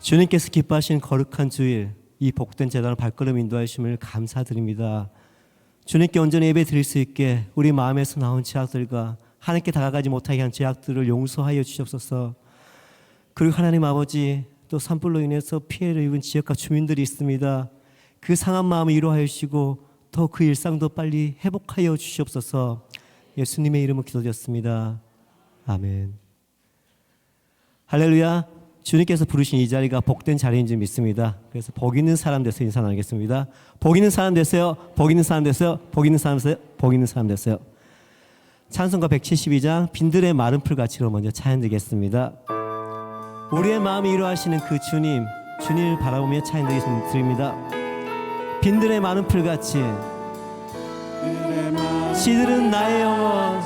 주님께서 기뻐하신 거룩한 주일, 이 복된 제단을 발걸음 인도해 주심을 감사드립니다. 주님께 온전히 예배 드릴 수 있게 우리 마음에서 나온 죄악들과 하나님께 다가가지 못하게 한 죄악들을 용서하여 주시옵소서. 그리고 하나님 아버지, 또 산불로 인해서 피해를 입은 지역과 주민들이 있습니다. 그 상한 마음을 위로하여 주시고 또 그 일상도 빨리 회복하여 주시옵소서. 예수님의 이름으로 기도드렸습니다. 아멘. 할렐루야. 주님께서 부르신 이 자리가 복된 자리인 줄 믿습니다. 그래서 복 있는 사람 되세요. 인사 나누겠습니다. 복 있는 사람 되세요. 복 있는 사람 되세요. 복 있는 사람 되세요. 복 있는 사람 되세요. 찬송가 172장 빈들의 마른 풀같이로 먼저 찬양 드리겠습니다. 우리의 마음을 위로하시는 그 주님, 주님을 바라보며 찬양 드립니다. 빈들의 마른 풀같이 시들은 나의 영혼,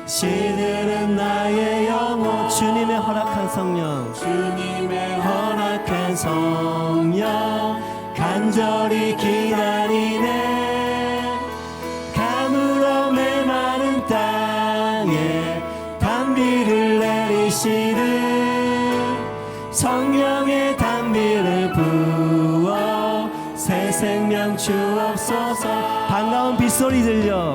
시들은 나의 영혼. 주님의 허락한 성령, 주님의 허락한 성령 간절히 기다리네. 가물어 메마른 땅에 단비를 내리시듯 성령의 단비를 부어 새 생명 주옵소서. 반가운 빗소리 들려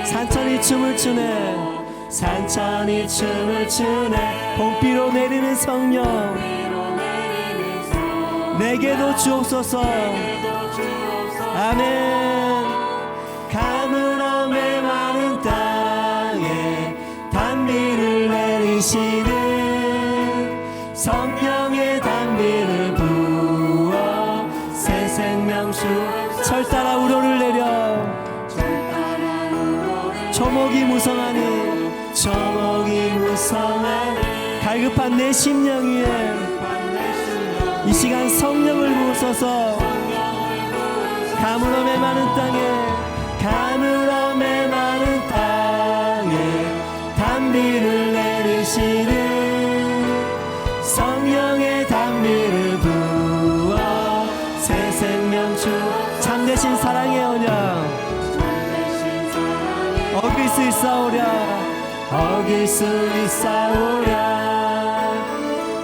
산천이 춤을 추네. 산천이 춤을 추네. 봄비로 내리는 성령 내게도 주옵소서. 아멘. 가물어 메마른 땅에 단비를 내리시듯 성령의 단비를 부어 새 생명 주. 철 따라 우러를 내려 초목이 무성하니, 초목이 무성하니 갈급한 내 심령 위에 이 시간 성령을 부으소서. 가물어 메마른 땅에, 가물어 메마른 땅에 단비를 내리시듯 성령의 단비를 부어 새 생명 주. 참되신 사랑의 언약 어길 수 있사오랴, 어길 수 있사오랴.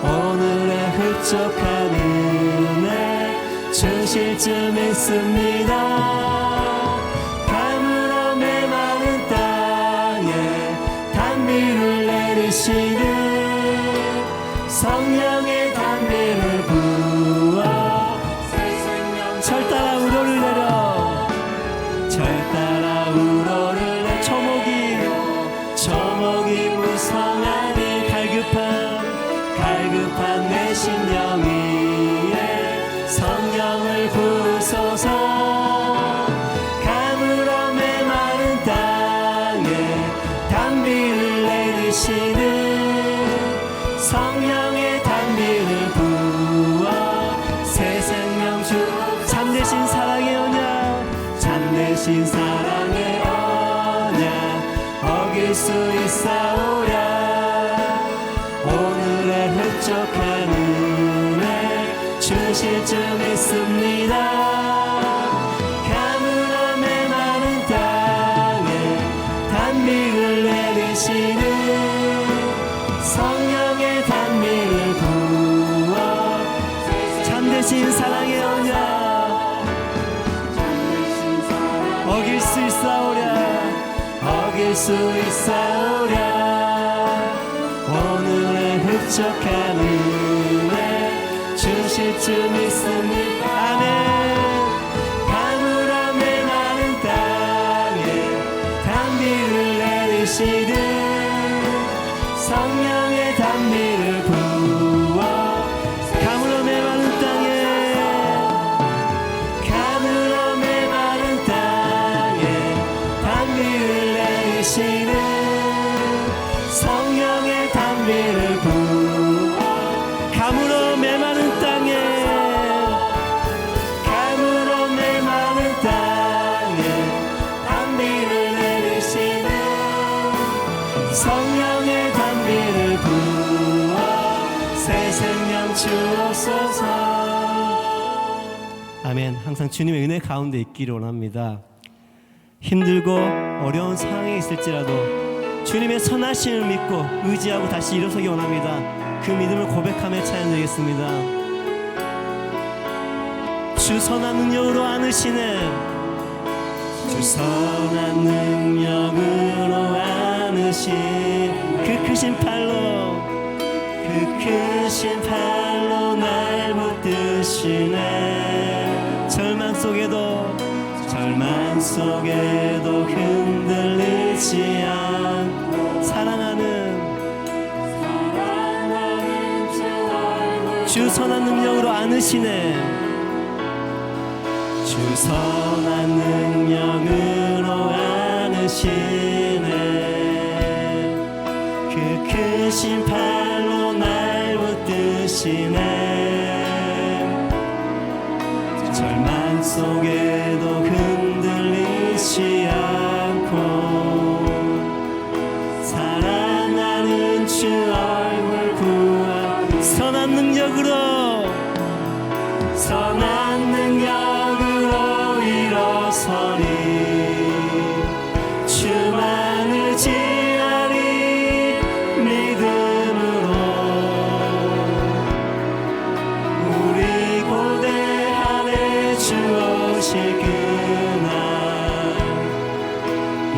오늘의 흡족한 은혜 주실 줄 믿습니다. 가물어 메마른 땅에 단비를 내리시듯 성령의 단비를 부어 철 따라 우러를 내려, 철 따라 우러를 내려. 초목이 무성하니 갈급한 내 심령 위에 성령을 부으소서. 가물어 메마른 땅에 단비를 내리시듯 성령의 단비를 부어 새 생명 주. 참되신 사랑의 언약, 참되신 사랑의 언약 어길 수 있사오랴. 오늘의 흡족한 은혜 주실 줄 믿습니다. 가물어 메마른 땅에 단비를 내리시듯 성령의 단비를 부어 참되신 사랑의 언약 어길 수 있사오랴, 어길 수 있사오랴. 오늘의 흡족한 은혜 주실 줄 믿습니다. 아멘. 가물어 메마른 땅에 단비를 내리시듯 성령의 단비를 부어. 가물어 메마른 땅에, 가물어 메마른 땅에 단비를 내리시듯 성령의 단비를 부어. 가물어 메마른 땅에, 가물어 메마른 땅에 단비를 내리시듯 성령의 단비를 부어 새 생명 주옵소서. 아멘. 항상 주님의 은혜 가운데 있기를 원합니다. 힘들고 어려운 상황에 있을지라도 주님의 선하심을 믿고 의지하고 다시 일어서기 원합니다. 그 믿음을 고백하며 찬양드리겠습니다. 주 선한 능력으로 안으시네. 주 선한 능력으로 안으신 그 크신 팔로 날 붙드시네. 절망 속에도 흔들리지 않고 사랑하는 주 선한 능력으로 안으시네. 주 선한 능력으로 안으시네. 그 크신 팔로 날 붙드시네. 절망 속에도 흔들리지 않고 사랑하는 주 얼굴 구하 선한 능력으로 일어서리. 주만을 지하리 믿음으로 우리 고대하네 주 오실 그날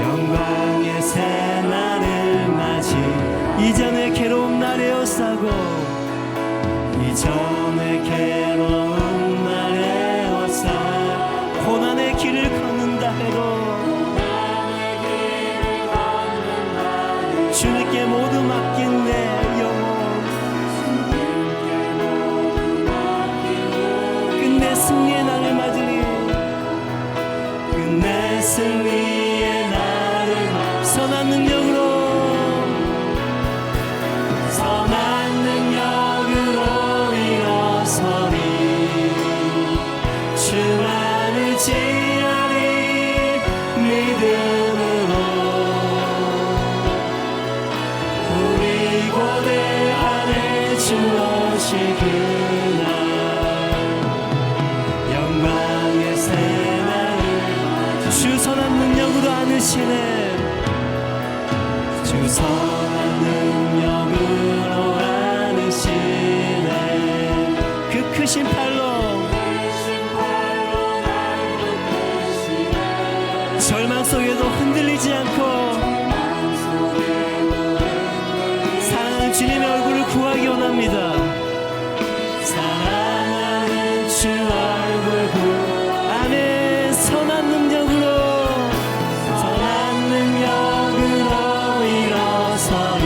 영광의 새날을 맞이. 이전의 괴로움 날 에워싸고 고난의 길을 걷는다 해도 주님께 모두 맡긴 내 영혼 끝내 승리의 날을 맞으리. 끝내 승리의 날을 선한 능력으로 일어서리. 주만을 지하리 믿음으로 우리 고대하네 주 오실 그날 영광의 새날을 주 선한 능력으로 안으시네. 주 선한 능력으로 안으시네. 그 크신 팔로 절망 속에도 흔들리지 않고 사랑하는 주님의 얼굴을 구하기 원합니다. 사랑하는 주 얼굴 아멘. 선한 능력으로 일어서리.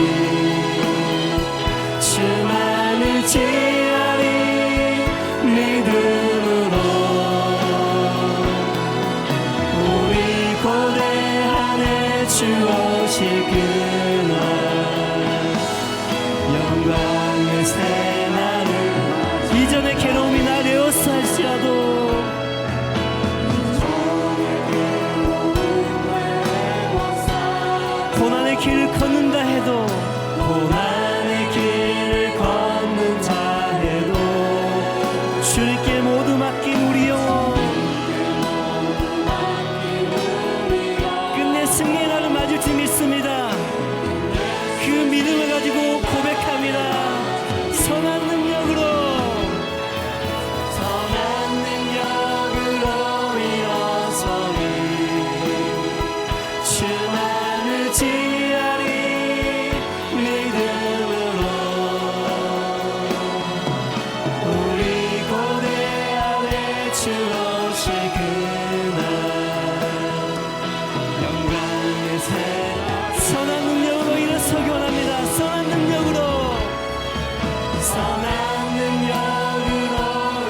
주만을 지하리 믿음으로 우리 고대하네 주 오실 그날 영광의 새날을 이전의 괴로움이 날 에워싸지라도 고난의 길을 걷는다 해도 고난의 길을 걷는 자 해도 주님께 모두 맡긴 우리 영혼 끝내 승리의 날을 맞을 줄 믿습니다. 그 믿음을 가지고 고백합니다. 선한 능력으로 일어서리. 주만을 지하리 믿음으로 우리 고대하네 주 오실 그날 영광의 새 선한 능력으로 일어서기 원합니다. 선한 능력으로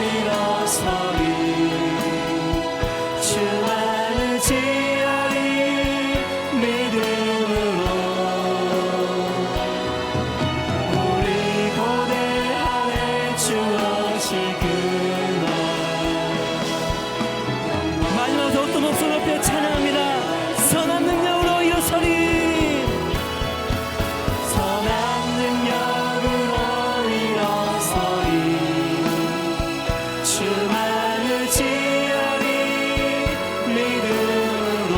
일어서리. 주만을 지하리 믿음으로 우리 고대하네 주 오실 그날 마지막으로 어떤 목소리 높여 찬양합니다. 선한 능력으로 일어서리. 주만을 지하리 믿음으로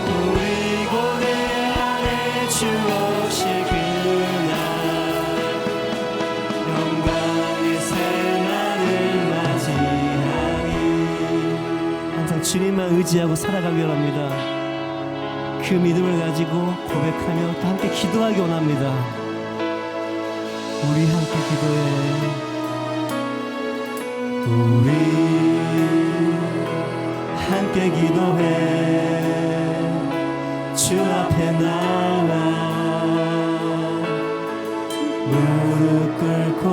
우리 고대하네 주 오실 그날 주님만 의지하고 살아가기 원합니다. 그 믿음을 가지고 고백하며 또 함께 기도하기 원합니다. 우리 함께 기도해. 우리 함께 기도해. 주 앞에 나와 무릎 꿇고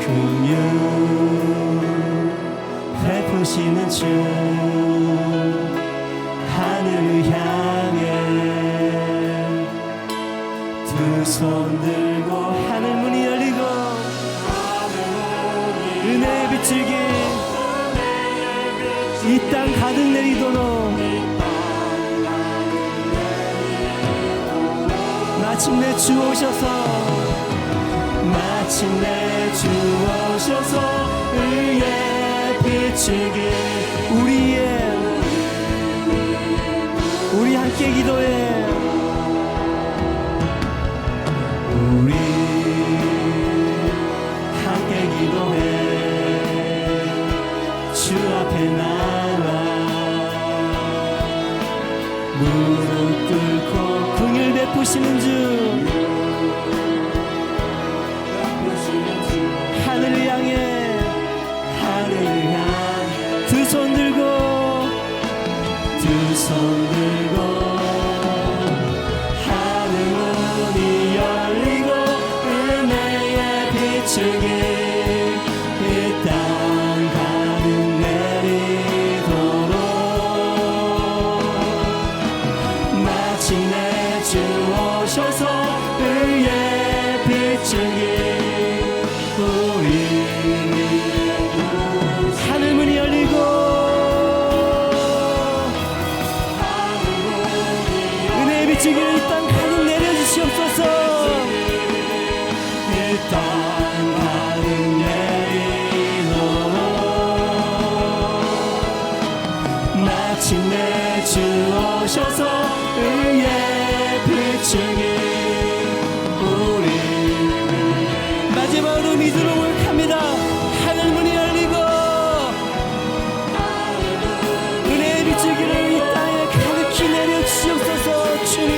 긍휼 베푸시는 주 하늘을 향해 두 손 들고 하늘 문이 열리고 은혜의 빛줄기 이 땅 가득 내리도록 마침내 주 오셔서 마침내 주 오셔서 의의 비추기 우리 함께 기도해. 우리 함께 기도해. 주 앞에 나와 무릎 꿇고 긍휼 베푸시는 주 하늘을 향해 두 손 들고 하늘 문이 열리고 은혜의 비추기 이 땅 가득 내리도록 마침내 주 오셔서 의의 비추기 하늘 문이 열리고 은혜의 비추기를 이 땅 가득 내려주시옵소서. 이 땅 가득 내리도록 마침내 주 오셔서 의의 비추기 마지막으로 믿음으로 고백합니다. 하늘 문이 열리고 은혜의 비추기를 이 땅에 가득히 내려주시옵소서. 주님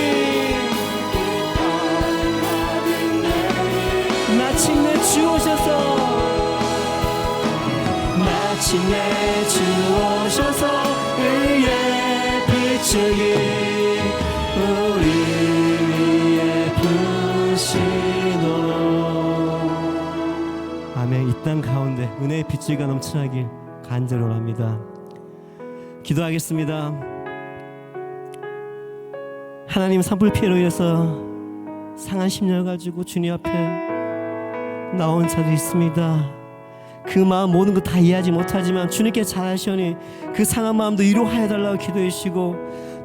마침내 주 오셔서 의의 비추기 우리 위에 부시도록. 아멘. 이 땅 가운데 은혜의 빛이 넘쳐나길 간절히 원합니다. 기도하겠습니다. 하나님 산불 피해로 인해서 상한 심령을 가지고 주님 앞에 나온 자들이 있습니다. 그 마음 모든 것 다 이해하지 못하지만 주님께 잘 아시오니 그 상한 마음도 위로하여 달라고 기도해 주시고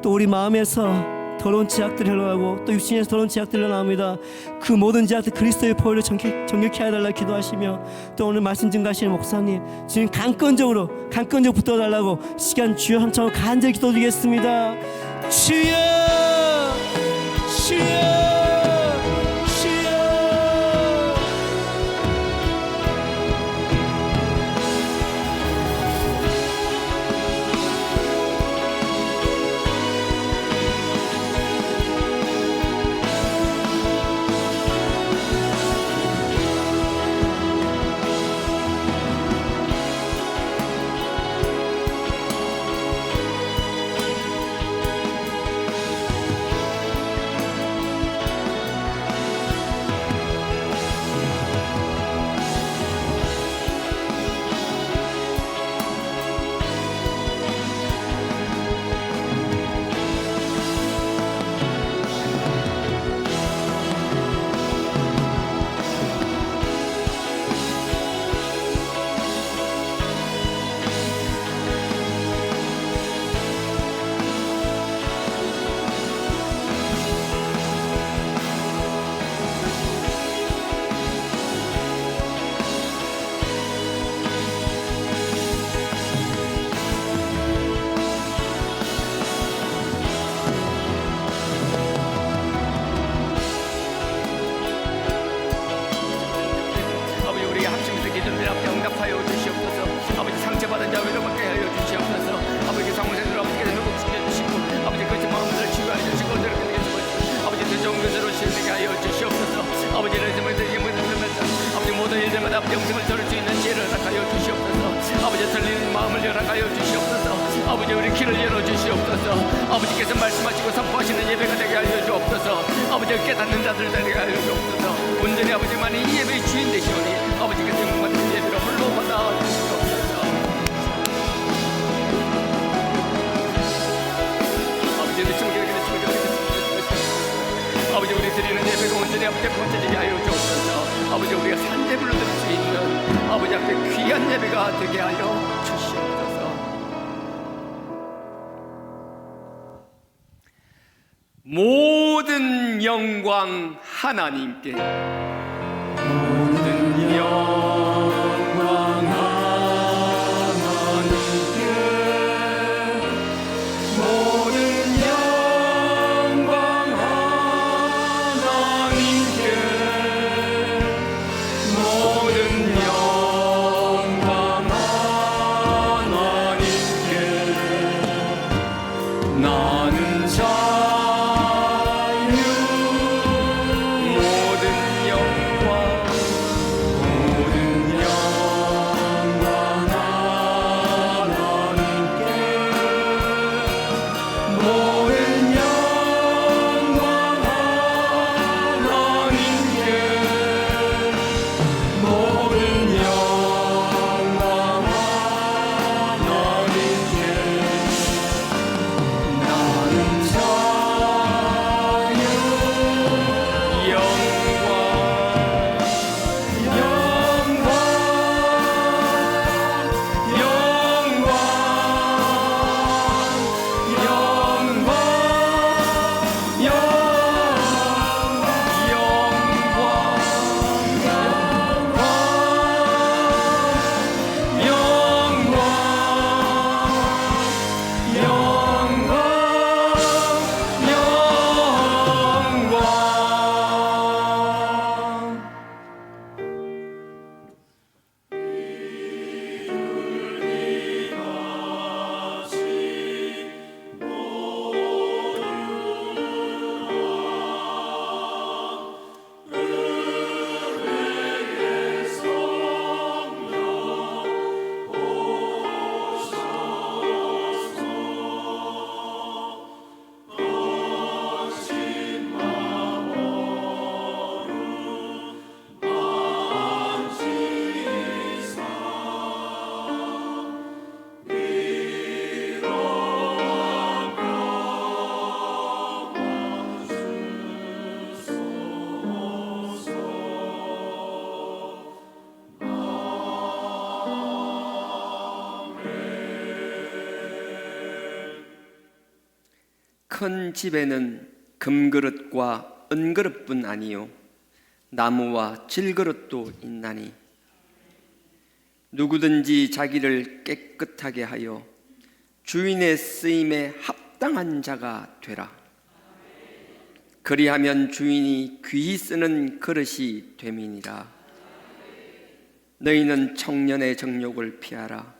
또 우리 마음에서 더러운 죄악들이 흘러가고 또 육신에서 더러운 죄악들이 흘러나옵니다. 그 모든 죄악들 그리스도의 보혈로 정결케 하여 달라고 기도하시며 또 오늘 말씀 증거하시는 목사님 주님 강건적으로 붙어달라고 시간 주여 함창으로 간절히 기도드리겠습니다. 주여 주여 영성을 들을 수 있는 지혜를 허락하여 주시옵소서. 아버지 들리는 마음을 허락하여 주시옵소서. 아버지 우리 귀를 열어주시옵소서. 아버지께서 말씀하시고 선포하시는 예배가 되게 하여 주옵소서. 아버지 깨닫는 자들 되게 하여 주옵소서. 온전히 아버지만이 이 예배의 주인 되시오니 아버지께서 영광받는 예배로 홀로 받아 주시옵소서. 아버지 우리 아버지 우리 드리는 예배가 온전히 앞에 번져지게 하여 주옵소서. 아버지 우리가 산재불로 들을 수 있는 아버지 앞에 귀한 예배가 되게 하여 주시옵소서. 모든 영광 하나님께, 모든 영광 하나님께, 모든 영광 하나님께, 모든 영광 하나님께. 나는 큰 집에는 금그릇과 은그릇뿐 아니요 나무와 질그릇도 있나니 누구든지 자기를 깨끗하게 하여 주인의 쓰임에 합당한 자가 되라. 그리하면 주인이 귀히 쓰는 그릇이 됨이니라. 너희는 청년의 정욕을 피하라.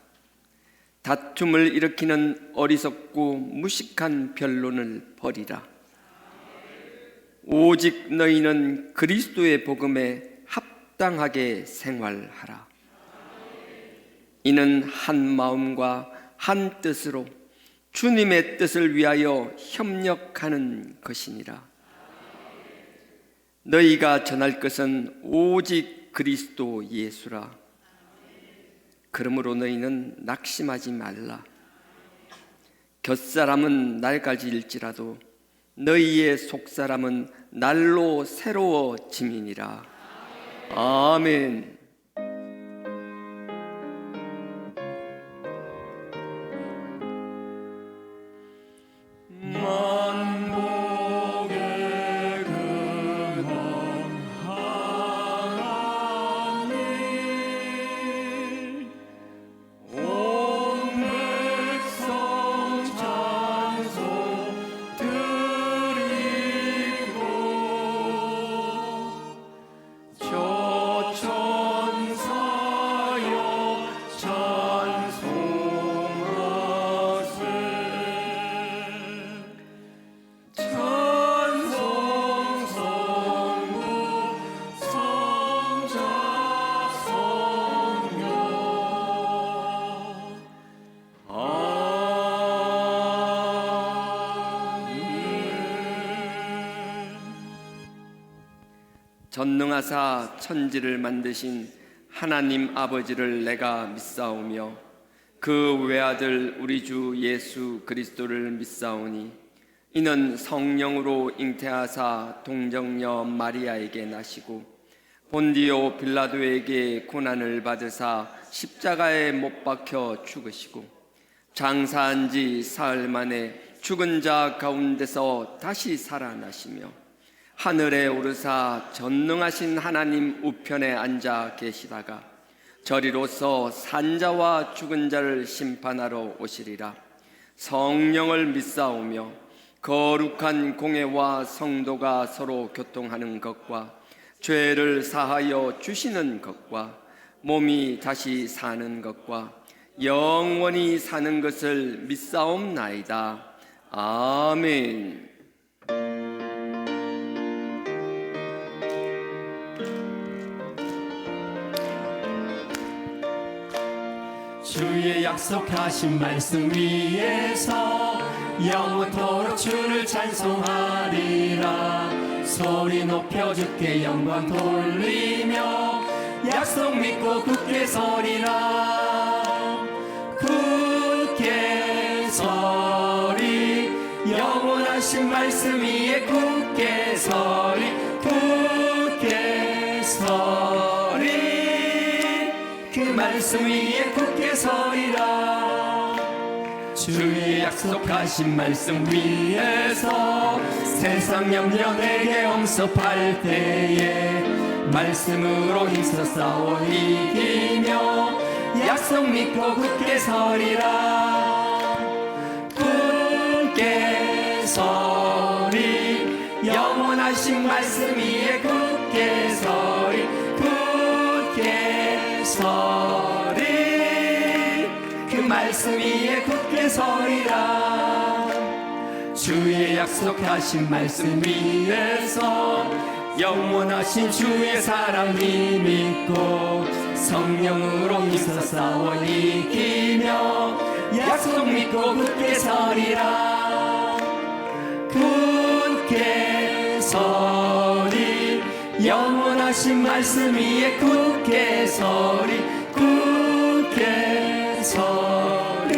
다툼을 일으키는 어리석고 무식한 변론을 버리라. 오직 너희는 그리스도의 복음에 합당하게 생활하라. 이는 한 마음과 한 뜻으로 주님의 뜻을 위하여 협력하는 것이니라. 너희가 전할 것은 오직 그리스도 예수라. 그러므로 너희는 낙심하지 말라. 곁사람은 낡아질지라도 너희의 속사람은 날로 새로워짐이니라. 아멘. 저 전능하사 천지를 만드신 하나님 아버지를 내가 믿사오며 그 외아들 우리 주 예수 그리스도를 믿사오니 이는 성령으로 잉태하사 동정녀 마리아에게 나시고 본디오 빌라도에게 고난을 받으사 십자가에 못 박혀 죽으시고 장사한 지 사흘 만에 죽은 자 가운데서 다시 살아나시며 하늘에 오르사 전능하신 하나님 우편에 앉아 계시다가 저리로서 산자와 죽은 자를 심판하러 오시리라. 성령을 믿사오며 거룩한 공회와 성도가 서로 교통하는 것과 죄를 사하여 주시는 것과 몸이 다시 사는 것과 영원히 사는 것을 믿사옵나이다. 아멘. 주의 약속하신 말씀 위에서 영원토록 주를 찬송하리라. 소리 높여 주께 영광 돌리며 약속 믿고 굳게 서리라. 굳게 서리 영원하신 말씀 위에 굳게 서리 굳게 서리 그 말씀 위에 굳게 서리라. 주의 약속하신 말씀 위에서 세상 염려 내게 엄습할 때에 말씀으로 힘써 싸워 이기며 약속 믿고 굳게 서리라. 굳게 서리 영원하신 말씀 위에 굳게 서리 굳게 서리 그 말씀 위에 굳게 서리라. 주의 약속하신 말씀 위에서 영원하신 주의 사랑이 믿고 성령으로 힘써 싸워 이기며 약속 믿고 굳게 서리라. 굳게 서리 영원하신 말씀 위에 굳게 서리 굳게 서리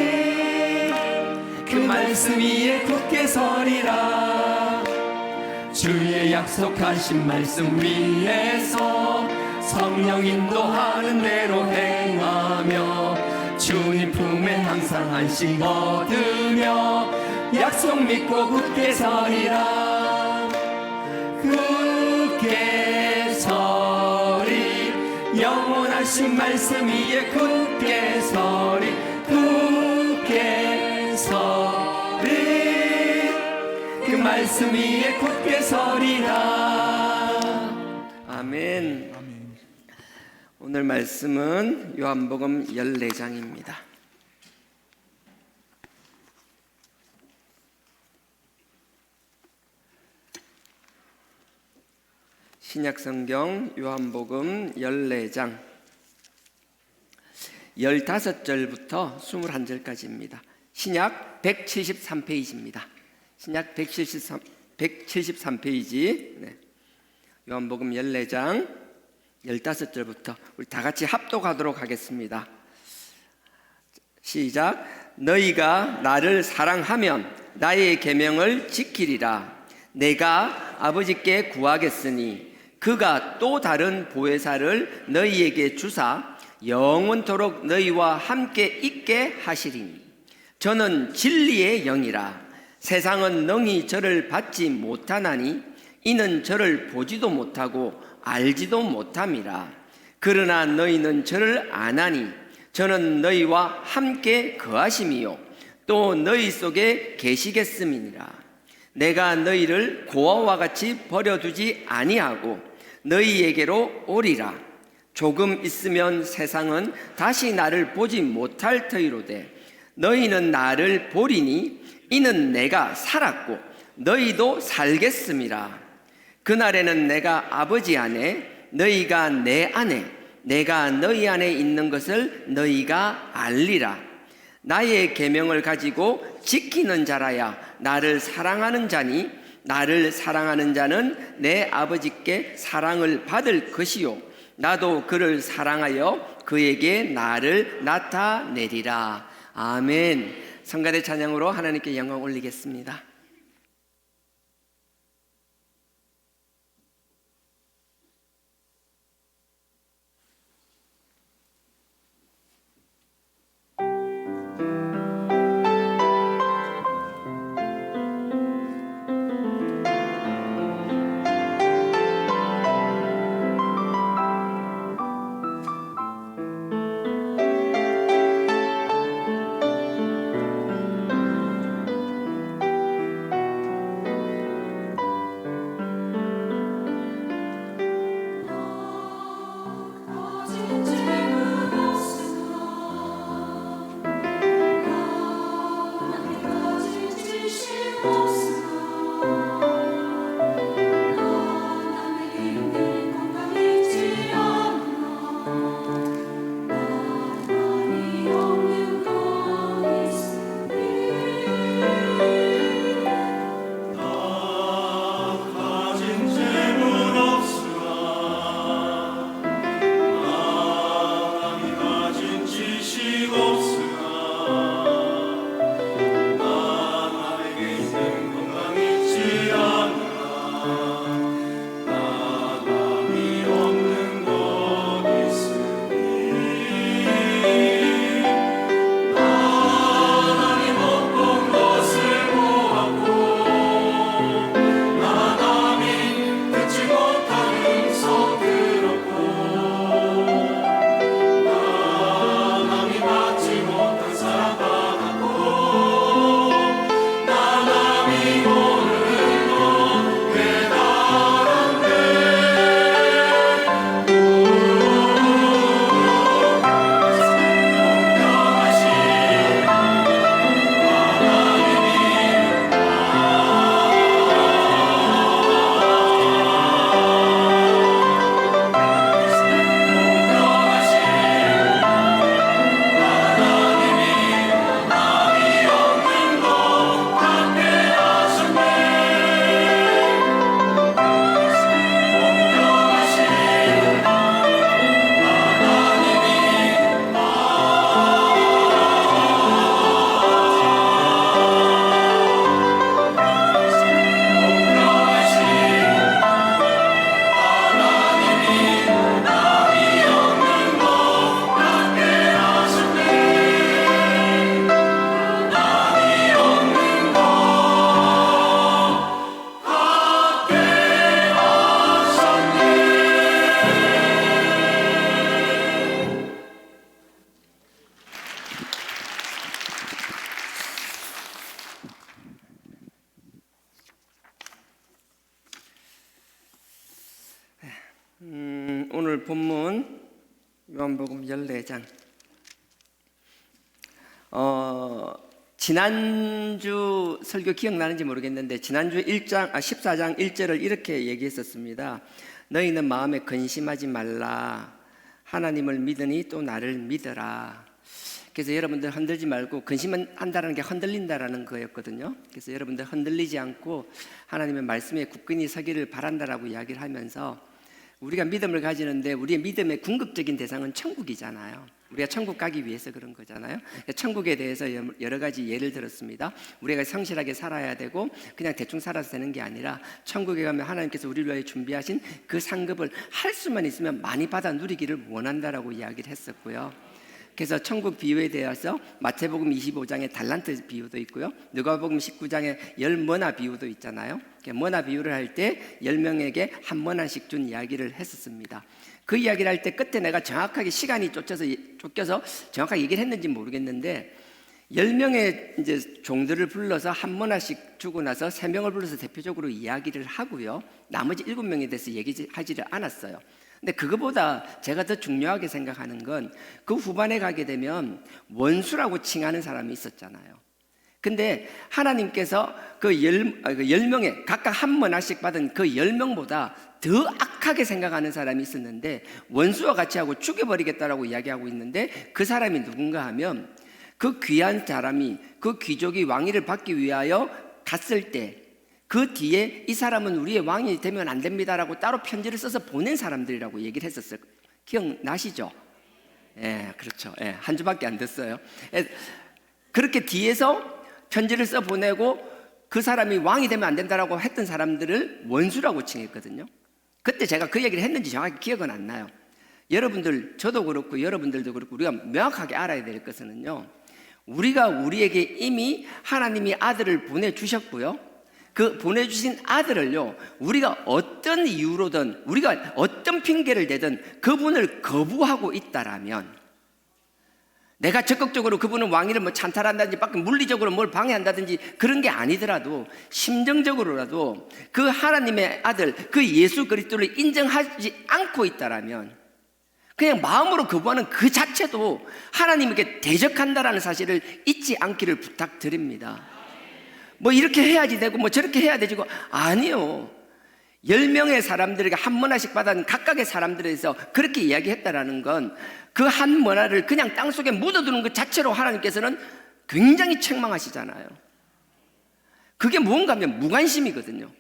그 말씀 위에 굳게 서리라. 주의 약속하신 말씀 위에서 성령 인도하는 대로 행하며 주님 품에 항상 안식 얻으며 약속 믿고 굳게 서리라. 굳게 서리 영원하신 말씀 위에 굳게 서리 굳게 서리 그 말씀 위에 굳게 서리라. 아멘. 오늘 말씀은 요한복음 14장입니다. 신약성경 요한복음 14장 15절부터 21절까지입니다. 신약 173페이지입니다. 신약 173페이지. 네. 요한복음 14장 15절부터 우리 다 같이 합독하도록 하겠습니다. 시작. 너희가 나를 사랑하면 나의 계명을 지키리라. 내가 아버지께 구하겠으니 그가 또 다른 보혜사를 너희에게 주사 영원토록 너희와 함께 있게 하시리니 저는 진리의 영이라. 세상은 능히 저를 받지 못하나니 이는 저를 보지도 못하고 알지도 못함이라. 그러나 너희는 저를 아나니 저는 너희와 함께 거하심이요 또 너희 속에 계시겠음이니라. 내가 너희를 고아와 같이 버려두지 아니하고 너희에게로 오리라. 조금 있으면 세상은 다시 나를 보지 못할 터이로되 너희는 나를 보리니 이는 내가 살았고 너희도 살겠음이라. 그날에는 내가 아버지 안에 너희가 내 안에 내가 너희 안에 있는 것을 너희가 알리라. 나의 계명을 가지고 지키는 자라야 나를 사랑하는 자니 나를 사랑하는 자는 내 아버지께 사랑을 받을 것이요 나도 그를 사랑하여 그에게 나를 나타내리라. 아멘. 성가대 찬양으로 하나님께 영광 올리겠습니다. 오늘 본문 요한복음 14장. 지난주 설교 기억나는지 모르겠는데 지난주 14장 1절을 이렇게 얘기했었습니다. 너희는 마음에 근심하지 말라. 하나님을 믿으니 또 나를 믿어라. 그래서 여러분들 흔들지 말고, 근심한다는 게 흔들린다라는 거였거든요. 그래서 여러분들 흔들리지 않고 하나님의 말씀에 굳건히 서기를 바란다라고 이야기를 하면서, 우리가 믿음을 가지는데 우리의 믿음의 궁극적인 대상은 천국이잖아요. 우리가 천국 가기 위해서 그런 거잖아요. 천국에 대해서 여러 가지 예를 들었습니다. 우리가 성실하게 살아야 되고 그냥 대충 살아서 되는 게 아니라, 천국에 가면 하나님께서 우리를 위해 준비하신 그 상급을 할 수만 있으면 많이 받아 누리기를 원한다라고 이야기를 했었고요. 그래서 천국 비유에 대해서 마태복음 25장에 달란트 비유도 있고요, 누가복음 19장에 10머나 비유도 있잖아요. 머나 비유를 할 때 10명에게 한 머나씩 준 이야기를 했었습니다. 그 이야기를 할 때 끝에 내가 정확하게 시간이 쫓겨서 정확하게 얘기를 했는지 모르겠는데, 10명의 이제 종들을 불러서 한 머나씩 주고 나서 3명을 불러서 대표적으로 이야기를 하고요, 나머지 7명에 대해서 얘기하지를 않았어요. 근데 그거보다 제가 더 중요하게 생각하는 건, 그 후반에 가게 되면 원수라고 칭하는 사람이 있었잖아요. 근데 하나님께서 그 10명에 각각 한 머나씩 받은 그 10명보다 더 악하게 생각하는 사람이 있었는데, 원수와 같이 하고 죽여버리겠다라고 이야기하고 있는데, 그 사람이 누군가 하면, 그 귀한 사람이, 그 귀족이 왕위를 받기 위하여 갔을 때 그 뒤에 이 사람은 우리의 왕이 되면 안 됩니다라고 따로 편지를 써서 보낸 사람들이라고 얘기를 했었어요. 기억나시죠? 예, 그렇죠. 예, 한 주밖에 안 됐어요. 예, 그렇게 뒤에서 편지를 써 보내고 그 사람이 왕이 되면 안 된다라고 했던 사람들을 원수라고 칭했거든요. 그때 제가 그 얘기를 했는지 정확히 기억은 안 나요. 여러분들, 저도 그렇고 여러분들도 그렇고 우리가 명확하게 알아야 될 것은요, 우리가 우리에게 이미 하나님이 아들을 보내주셨고요, 그 보내주신 아들을요, 우리가 어떤 이유로든 우리가 어떤 핑계를 대든 그분을 거부하고 있다라면, 내가 적극적으로 그분은 왕위를 뭐 찬탈한다든지 밖에 물리적으로 뭘 방해한다든지 그런 게 아니더라도 심정적으로라도 그 하나님의 아들, 그 예수 그리스도를 인정하지 않고 있다라면 그냥 마음으로 거부하는 그 자체도 하나님에게 대적한다라는 사실을 잊지 않기를 부탁드립니다. 뭐 이렇게 해야지 되고 뭐 저렇게 해야 되지고, 아니요. 10명의 사람들에게 한 문화씩 받은 각각의 사람들에서 그렇게 이야기했다라는 건 그 한 문화를 그냥 땅속에 묻어두는 것 자체로 하나님께서는 굉장히 책망하시잖아요. 그게 무언가 하면 무관심이거든요.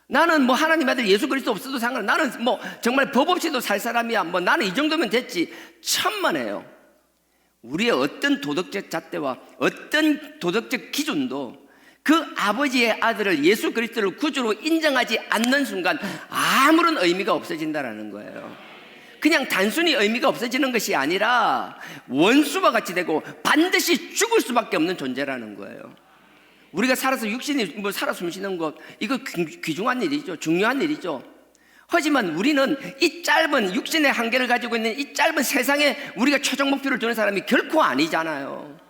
나는 뭐 하나님 아들 예수 그리스도 없어도 상관, 나는 뭐 정말 법 없이도 살 사람이야, 뭐 나는 이 정도면 됐지. 천만에요. 우리의 어떤 도덕적 잣대와 어떤 도덕적 기준도 그 아버지의 아들을 예수 그리스도를 구주로 인정하지 않는 순간 아무런 의미가 없어진다는 거예요. 그냥 단순히 의미가 없어지는 것이 아니라 원수와 같이 되고 반드시 죽을 수밖에 없는 존재라는 거예요. 우리가 살아서 육신이 뭐 살아 숨쉬는 것, 이거 귀중한 일이죠. 중요한 일이죠. 하지만 우리는 이 짧은 육신의 한계를 가지고 있는 이 짧은 세상에 우리가 최종 목표를 두는 사람이 결코 아니잖아요.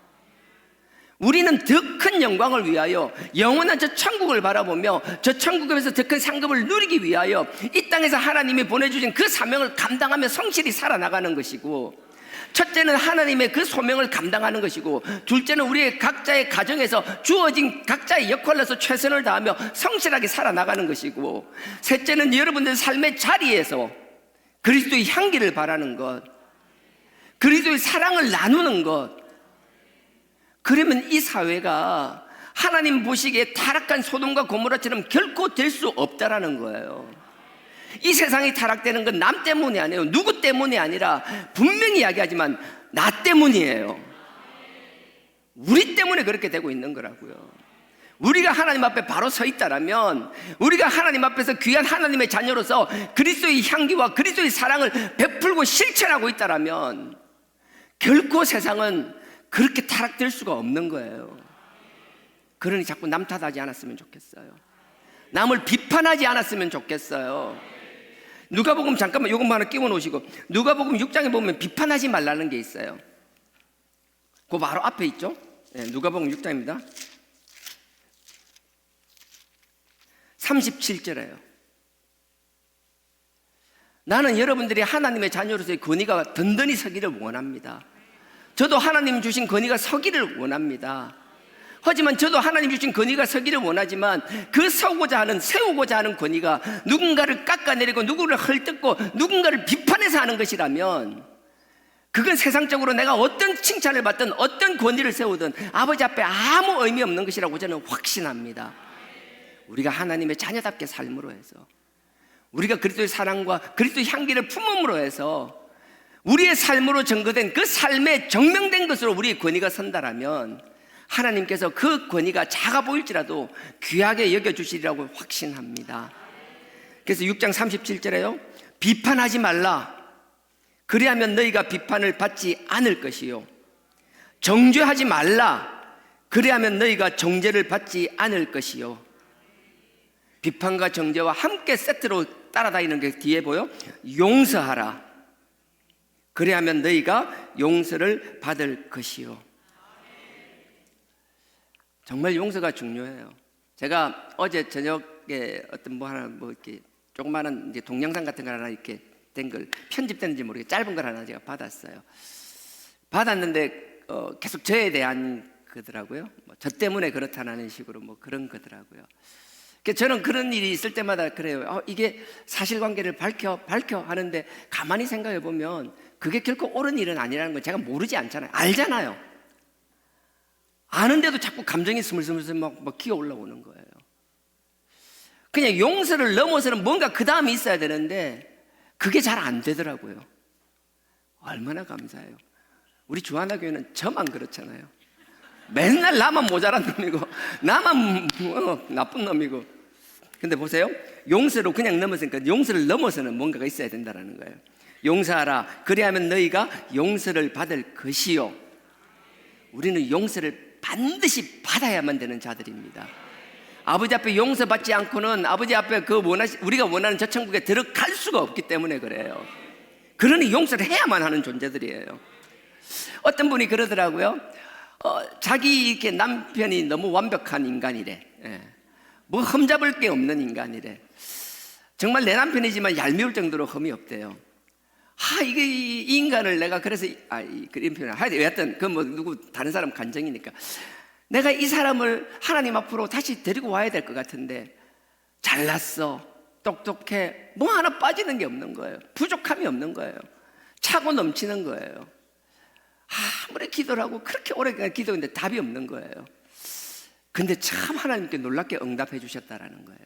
우리는 더 큰 영광을 위하여 영원한 저 천국을 바라보며 저 천국에서 더 큰 상급을 누리기 위하여 이 땅에서 하나님이 보내주신 그 사명을 감당하며 성실히 살아나가는 것이고, 첫째는 하나님의 그 소명을 감당하는 것이고, 둘째는 우리의 각자의 가정에서 주어진 각자의 역할로서 최선을 다하며 성실하게 살아나가는 것이고, 셋째는 여러분들 삶의 자리에서 그리스도의 향기를 바라는 것, 그리스도의 사랑을 나누는 것. 그러면 이 사회가 하나님 보시기에 타락한 소돔과 고모라처럼 결코 될 수 없다라는 거예요. 이 세상이 타락되는 건 남 때문이 아니에요. 누구 때문이 아니라 분명히 이야기하지만 나 때문이에요. 우리 때문에 그렇게 되고 있는 거라고요. 우리가 하나님 앞에 바로 서 있다라면, 우리가 하나님 앞에서 귀한 하나님의 자녀로서 그리스도의 향기와 그리스도의 사랑을 베풀고 실천하고 있다라면 결코 세상은 그렇게 타락될 수가 없는 거예요. 그러니 자꾸 남 탓하지 않았으면 좋겠어요. 남을 비판하지 않았으면 좋겠어요. 누가복음, 잠깐만 요것만 하나 끼워 놓으시고, 누가복음 6장에 보면 비판하지 말라는 게 있어요. 그 바로 앞에 있죠. 네, 누가복음 6장입니다. 37절에요. 나는 여러분들이 하나님의 자녀로서의 권위가 든든히 서기를 원합니다. 저도 하나님 주신 권위가 서기를 원합니다. 하지만 저도 하나님 주신 권위가 서기를 원하지만 그 세우고자 하는 권위가 누군가를 깎아내리고 누구를 헐뜯고 누군가를 비판해서 하는 것이라면, 그건 세상적으로 내가 어떤 칭찬을 받든 어떤 권위를 세우든 아버지 앞에 아무 의미 없는 것이라고 저는 확신합니다. 우리가 하나님의 자녀답게 삶으로 해서, 우리가 그리스도의 사랑과 그리스도의 향기를 품음으로 해서 우리의 삶으로 증거된 그 삶에 정명된 것으로 우리의 권위가 선다라면 하나님께서 그 권위가 작아 보일지라도 귀하게 여겨주시리라고 확신합니다. 그래서 6장 37절에요, 비판하지 말라. 그리하면 너희가 비판을 받지 않을 것이요, 정죄하지 말라. 그리하면 너희가 정죄를 받지 않을 것이요. 비판과 정죄와 함께 세트로 따라다니는 게 뒤에 보여. 용서하라. 그래야면 너희가 용서를 받을 것이요. 정말 용서가 중요해요. 제가 어제 저녁에 어떤 뭐 하나 뭐 이렇게 조그마한 이제 동영상 같은 걸 하나 이렇게 된 걸, 편집됐는지 모르겠어요. 짧은 걸 하나 제가 받았어요. 받았는데 계속 저에 대한 거더라고요. 뭐 저 때문에 그렇다는 식으로 뭐 그런 거더라고요. 저는 그런 일이 있을 때마다 그래요. 이게 사실관계를 밝혀 하는데 가만히 생각해 보면 그게 결코 옳은 일은 아니라는 건 제가 모르지 않잖아요. 알잖아요. 아는데도 자꾸 감정이 스물스물 막 기어 올라오는 거예요. 그냥 용서를 넘어서는 뭔가 그 다음이 있어야 되는데 그게 잘 안 되더라고요. 얼마나 감사해요. 우리 주하나교회는 저만 그렇잖아요. 맨날 나만 모자란 놈이고 나만 나쁜 놈이고. 근데 보세요, 용서로 그냥 넘어서니까 용서를 넘어서는 뭔가가 있어야 된다는 거예요. 용서하라, 그리하면 너희가 용서를 받을 것이요. 우리는 용서를 반드시 받아야만 되는 자들입니다. 아버지 앞에 용서받지 않고는 아버지 앞에 우리가 원하는 저 천국에 들어갈 수가 없기 때문에 그래요. 그러니 용서를 해야만 하는 존재들이에요. 어떤 분이 그러더라고요. 자기 이렇게 남편이 너무 완벽한 인간이래. 뭐 흠잡을 게 없는 인간이래. 정말 내 남편이지만 얄미울 정도로 흠이 없대요. 이게 이 인간을 내가 그래서 그런 표현 하여튼 그 뭐 누구 다른 사람 감정이니까 내가 이 사람을 하나님 앞으로 다시 데리고 와야 될 것 같은데 잘났어, 똑똑해, 뭐 하나 빠지는 게 없는 거예요. 부족함이 없는 거예요. 차고 넘치는 거예요. 아무리 기도를 하고 그렇게 오래 기도했는데 답이 없는 거예요. 근데 참 하나님께 놀랍게 응답해 주셨다라는 거예요.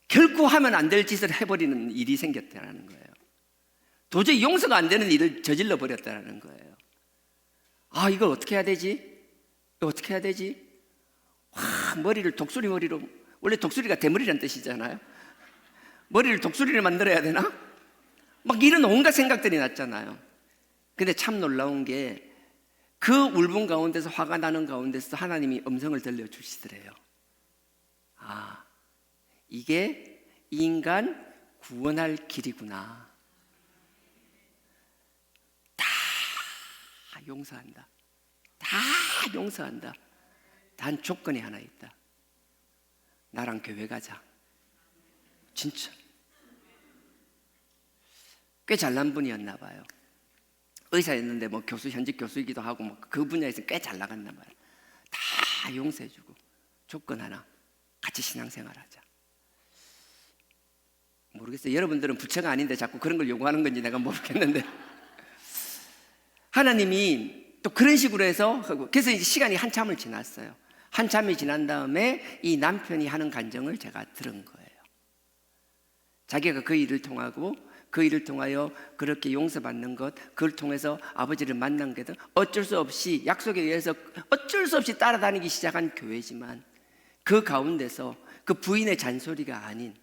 결코 하면 안 될 짓을 해버리는 일이 생겼다라는 거예요. 도저히 용서가 안 되는 일을 저질러 버렸다라는 거예요. 이걸 어떻게 해야 되지? 어떻게 해야 되지? 머리를 독수리 머리로, 원래 독수리가 대머리란 뜻이잖아요. 머리를 독수리를 만들어야 되나? 막 이런 온갖 생각들이 났잖아요. 근데 참 놀라운 게 그 울분 가운데서, 화가 나는 가운데서 하나님이 음성을 들려주시더래요. 이게 인간 구원할 길이구나. 다 용서한다. 다 용서한다. 단 조건이 하나 있다. 나랑 교회 가자. 진짜 꽤 잘난 분이었나 봐요. 의사였는데 뭐 현직 교수이기도 하고 뭐 그 분야에서 꽤 잘 나갔나 봐요. 다 용서해주고 조건 하나, 같이 신앙생활하자. 모르겠어요. 여러분들은 부처가 아닌데 자꾸 그런 걸 요구하는 건지 내가 모르겠는데 하나님이 또 그런 식으로 해서, 그래서 이제 시간이 한참을 지났어요. 한참이 지난 다음에 이 남편이 하는 간증을 제가 들은 거예요. 자기가 그 일을 통하여 그렇게 용서받는 것, 그걸 통해서 아버지를 만난 게 어쩔 수 없이 약속에 의해서 어쩔 수 없이 따라다니기 시작한 교회지만 그 가운데서 그 부인의 잔소리가 아닌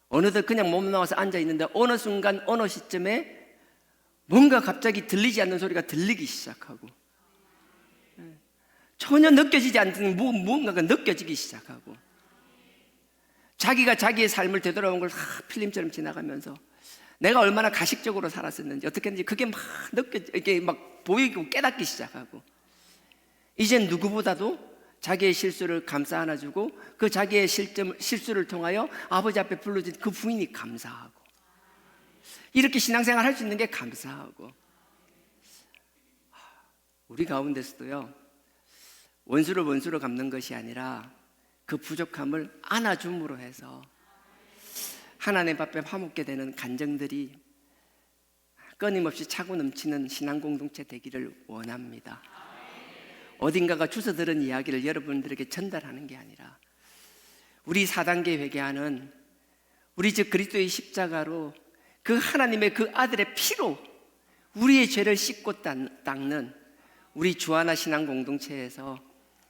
어느덧 그냥 몸 나와서 앉아있는데 어느 순간 어느 시점에 뭔가 갑자기 들리지 않는 소리가 들리기 시작하고 전혀 느껴지지 않는 무언가가 느껴지기 시작하고 자기가 자기의 삶을 되돌아온 걸 필름처럼 지나가면서 내가 얼마나 가식적으로 살았었는지 어떻게 했는지 그게 막 이게 막 보이고 깨닫기 시작하고 이젠 누구보다도 자기의 실수를 감싸 안아주고 그 자기의 실수를 통하여 아버지 앞에 불러준 그 부인이 감사하고 이렇게 신앙생활 할 수 있는 게 감사하고 우리 가운데서도요 원수를 원수로 갚는 것이 아니라 그 부족함을 안아줌으로 해서 하나님 앞에 화목게 되는 간증들이 끊임없이 차고 넘치는 신앙 공동체 되기를 원합니다. 어딘가가 주워 들은 이야기를 여러분들에게 전달하는 게 아니라 우리 4단계 회개하는 우리 즉 그리스도의 십자가로 그 하나님의 그 아들의 피로 우리의 죄를 씻고 닦는 우리 주하나 신앙 공동체에서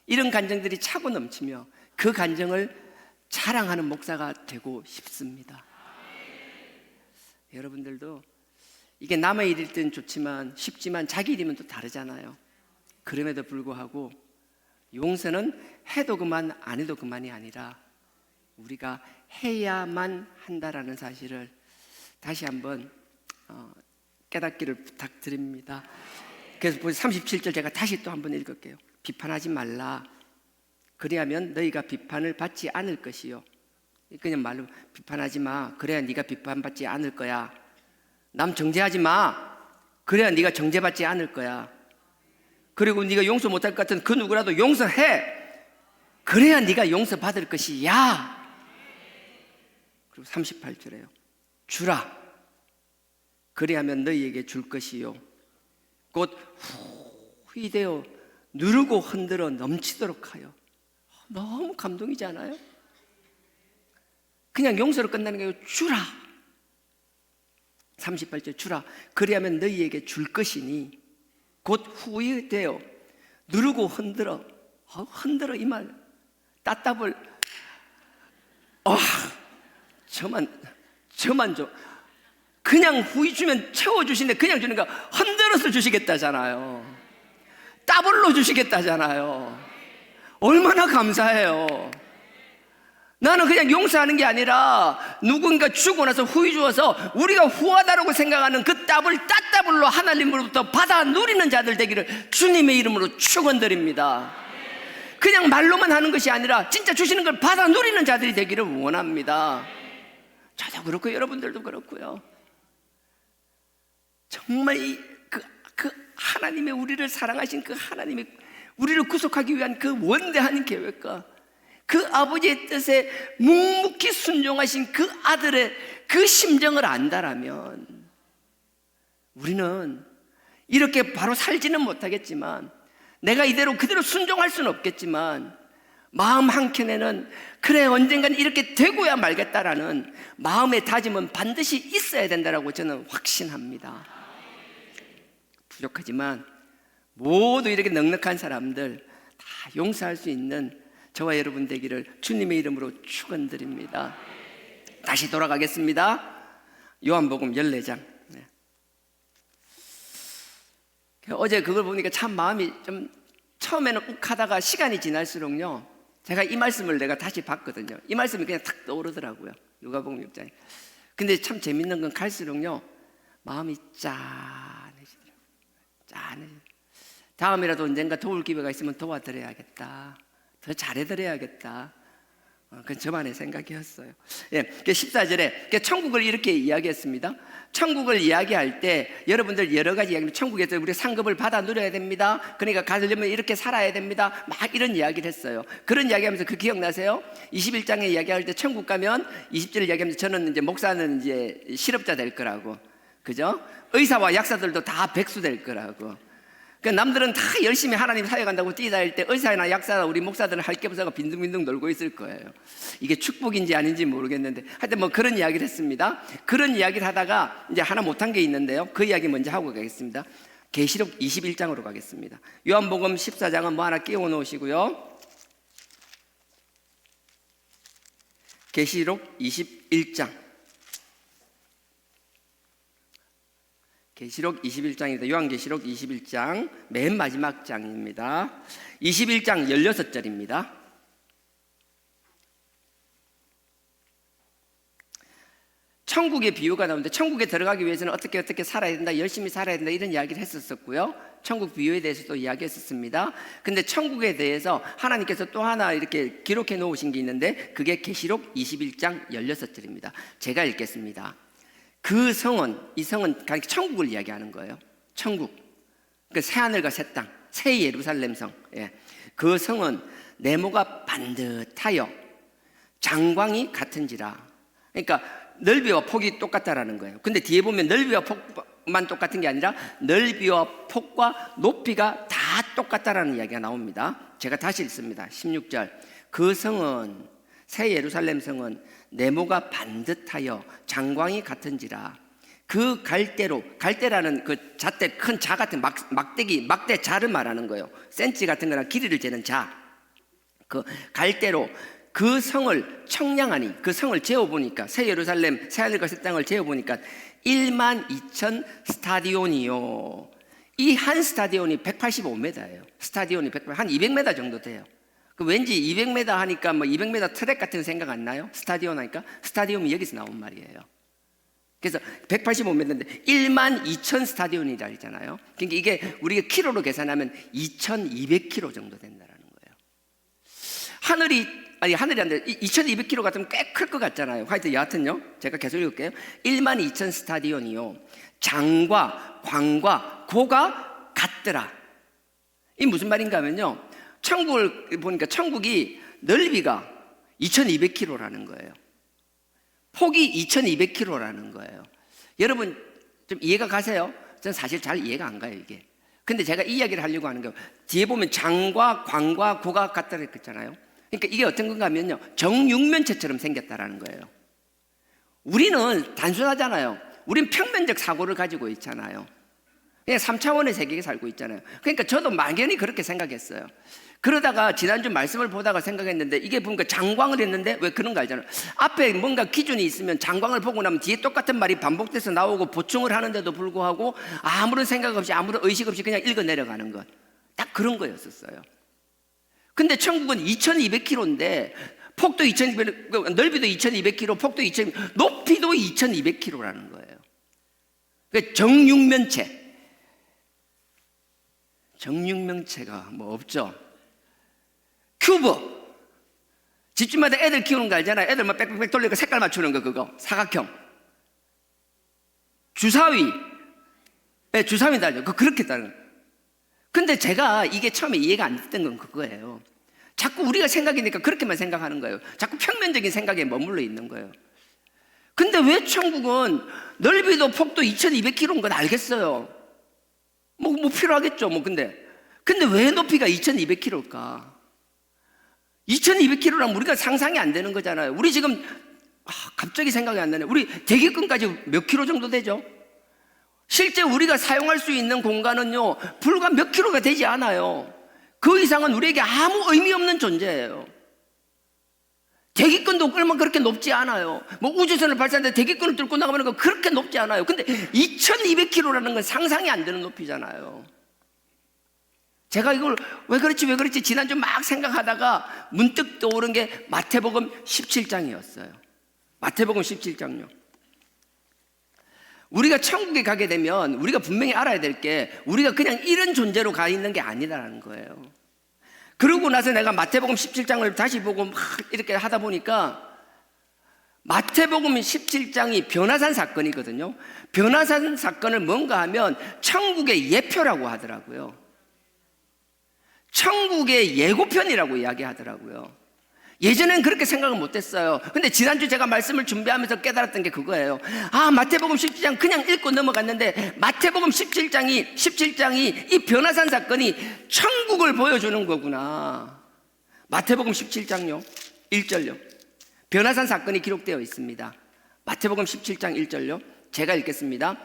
이런 간증들이 차고 넘치며 그 간증을 자랑하는 목사가 되고 싶습니다. 여러분들도 이게 남의 일일 땐 좋지만 쉽지만 자기 일이면 또 다르잖아요. 그럼에도 불구하고 용서는 해도 그만 안 해도 그만이 아니라 우리가 해야만 한다라는 사실을 다시 한번 깨닫기를 부탁드립니다. 그래서 37절 제가 다시 또 한번 읽을게요. 비판하지 말라. 그리하면 너희가 비판을 받지 않을 것이요. 그냥 말로 비판하지 마. 그래야 네가 비판받지 않을 거야. 남 정죄하지 마. 그래야 네가 정죄받지 않을 거야. 그리고 네가 용서 못할 것 같은 그 누구라도 용서해. 그래야 네가 용서받을 것이야. 그리고 38절에요. 주라. 그리하면 너희에게 줄 것이요. 곧 후히되어 누르고 흔들어 넘치도록 하여. 너무 감동이지 않아요? 그냥 용서로 끝나는 게 아니고 주라. 38절 주라. 그리하면 너희에게 줄 것이니 곧 후유되어 누르고 흔들어. 흔들어 이 말. 따따블. 저만 좀. 그냥 후이 주면 채워주시는데 그냥 주는 거 흔들어서 주시겠다잖아요. 따블로 주시겠다잖아요. 얼마나 감사해요. 나는 그냥 용서하는 게 아니라 누군가 죽고 나서 후이 주어서 우리가 후하다라고 생각하는 그 따블로 하나님으로부터 받아 누리는 자들 되기를 주님의 이름으로 축원드립니다. 그냥 말로만 하는 것이 아니라 진짜 주시는 걸 받아 누리는 자들이 되기를 원합니다. 저도 그렇고 여러분들도 그렇고요. 정말 그 하나님의 우리를 사랑하신 그 하나님의 우리를 구속하기 위한 그 원대한 계획과 그 아버지의 뜻에 묵묵히 순종하신 그 아들의 그 심정을 안다라면 우리는 이렇게 바로 살지는 못하겠지만, 내가 이대로 그대로 순종할 수는 없겠지만, 마음 한켠에는 그래 언젠간 이렇게 되고야 말겠다라는 마음의 다짐은 반드시 있어야 된다라고 저는 확신합니다. 부족하지만 모두 이렇게 넉넉한 사람들 다 용서할 수 있는 저와 여러분 되기를 주님의 이름으로 축원드립니다. 다시 돌아가겠습니다. 요한복음 14장. 어제 그걸 보니까 참 마음이 좀 처음에는 욱하다가 시간이 지날수록요, 제가 이 말씀을 내가 다시 봤거든요. 이 말씀이 그냥 탁 떠오르더라고요. 누가복음 6장에. 근데 참 재밌는 건 갈수록요 마음이 짠해지더라고요. 짠해지더라고요. 다음이라도 언젠가 도울 기회가 있으면 도와드려야겠다, 더 잘해드려야겠다. 그건 저만의 생각이었어요. 14절에 천국을 이렇게 이야기했습니다. 천국을 이야기할 때 여러분들 여러 가지 이야기를, 천국에서 우리 상급을 받아 누려야 됩니다. 그러니까 가려면 이렇게 살아야 됩니다. 막 이런 이야기를 했어요. 그런 이야기하면서 그 기억나세요? 21장에 이야기할 때 천국 가면 20절 이야기하면서 저는 이제 목사는 이제 실업자 될 거라고, 그죠? 의사와 약사들도 다 백수 될 거라고. 그러니까 남들은 다 열심히 하나님 사역한다고 뛰다닐 때 의사나 약사나 우리 목사들은 할 게 없어서 빈둥빈둥 놀고 있을 거예요. 이게 축복인지 아닌지 모르겠는데 하여튼 뭐 그런 이야기를 했습니다. 그런 이야기를 하다가 이제 하나 못한 게 있는데요, 그 이야기 먼저 하고 가겠습니다. 계시록 21장으로 가겠습니다. 요한복음 14장은 뭐 하나 끼워 놓으시고요, 계시록 21장. 계시록 21장입니다. 요한계시록 21장 맨 마지막 장입니다. 21장 16절입니다. 천국의 비유가 나오는데, 천국에 들어가기 위해서는 어떻게 살아야 된다, 열심히 살아야 된다, 이런 이야기를 했었고요. 천국 비유에 대해서도 이야기했었습니다. 근데 천국에 대해서 하나님께서 또 하나 이렇게 기록해 놓으신 게 있는데, 그게 계시록 21장 16절입니다. 제가 읽겠습니다. 그 성은, 이 성은 천국을 이야기하는 거예요. 천국, 그 새하늘과 새 땅, 새 예루살렘 성. 그 성은 네모가 반듯하여 장광이 같은지라. 그러니까 넓이와 폭이 똑같다라는 거예요. 근데 뒤에 보면 넓이와 폭만 똑같은 게 아니라 넓이와 폭과 높이가 다 똑같다라는 이야기가 나옵니다. 제가 다시 읽습니다. 16절. 그 성은, 새 예루살렘 성은 네모가 반듯하여 장광이 같은지라. 그 갈대로, 갈대라는 그 잣대, 큰 자 같은 막대 자를 말하는 거예요. 센치 같은 거나 길이를 재는 자. 그 갈대로 그 성을 청량하니, 그 성을 재어보니까, 새 예루살렘, 새 하늘과 새 땅을 재어보니까 12,000 스타디온이요. 이 한 스타디온이 185m예요. 스타디온이 한 200m 정도 돼요. 그 왠지 200m 하니까 뭐 200m 트랙 같은 생각 안 나요? 스타디온 하니까. 스타디움이 여기서 나온 말이에요. 그래서 185m인데 12,000 스타디온이라 했잖아요. 그러니까 이게 우리가 키로로 계산하면 2,200km 정도 된다는 거예요. 하늘이 안 돼. 2,200km 같으면 꽤 클 것 같잖아요. 하여튼 여하튼요, 제가 계속 읽을게요. 12,000 스타디온이요, 장과 광과 고가 같더라. 이 무슨 말인가 하면요, 천국을 보니까 천국이 넓이가 2,200km라는 거예요. 폭이 2,200km라는 거예요. 여러분 좀 이해가 가세요? 저는 사실 잘 이해가 안 가요, 이게. 근데 제가 이 이야기를 하려고 하는 게, 뒤에 보면 장과 광과 고가 같다고 했잖아요. 그러니까 이게 어떤 건가 하면요, 정육면체처럼 생겼다라는 거예요. 우리는 단순하잖아요. 우린 평면적 사고를 가지고 있잖아요. 그냥 3차원의 세계에 살고 있잖아요. 그러니까 저도 막연히 그렇게 생각했어요. 그러다가 지난주 말씀을 보다가 생각했는데, 이게 보니까 장광을 했는데 왜 그런 거 알잖아요. 앞에 뭔가 기준이 있으면 장광을 보고 나면 뒤에 똑같은 말이 반복돼서 나오고 보충을 하는데도 불구하고 아무런 생각 없이 아무런 의식 없이 그냥 읽어 내려가는 것. 딱 그런 거였었어요. 근데 천국은 2200km인데 폭도 2200, 넓이도 2200km, 폭도 2200km, 높이도 2200km라는 거예요. 그러니까 정육면체가 뭐 없죠. 큐브, 집집마다 애들 키우는 거 알잖아요. 애들 막 빽빽빽 돌리고 색깔 맞추는 거, 그거 사각형. 주사위, 네, 주사위 달려. 그렇게 따는. 근데 제가 이게 처음에 이해가 안 됐던 건 그거예요. 자꾸 우리가 생각이니까 그렇게만 생각하는 거예요. 자꾸 평면적인 생각에 머물러 있는 거예요. 근데 왜 천국은 넓이도 폭도 2200km인 건 알겠어요. 뭐 필요하겠죠. 근데 왜 높이가 2200km일까? 2200km라면 우리가 상상이 안 되는 거잖아요. 우리 지금 갑자기 생각이 안 나네. 우리 대기권까지 몇 킬로 정도 되죠? 실제 우리가 사용할 수 있는 공간은요, 불과 몇 킬로가 되지 않아요. 그 이상은 우리에게 아무 의미 없는 존재예요. 대기권도 얼마 그렇게 높지 않아요. 우주선을 발사하는데 대기권을 뚫고 나가는 건 그렇게 높지 않아요. 근데 2200km라는 건 상상이 안 되는 높이잖아요. 제가 이걸 왜 그렇지 지난주 막 생각하다가 문득 떠오른 게 마태복음 17장이었어요. 마태복음 17장요. 우리가 천국에 가게 되면 우리가 분명히 알아야 될 게, 우리가 그냥 이런 존재로 가 있는 게 아니다라는 거예요. 그러고 나서 내가 마태복음 17장을 다시 보고 막 이렇게 하다 보니까, 마태복음 17장이 변화산 사건이거든요. 변화산 사건을 뭔가 하면 천국의 예표라고 하더라고요. 천국의 예고편이라고 이야기하더라고요. 예전엔 그렇게 생각을 못했어요. 근데 지난주 제가 말씀을 준비하면서 깨달았던 게 그거예요. 마태복음 17장 그냥 읽고 넘어갔는데, 마태복음 17장이 이 변화산 사건이 천국을 보여주는 거구나. 마태복음 17장요 1절요. 변화산 사건이 기록되어 있습니다. 마태복음 17장 1절요. 제가 읽겠습니다.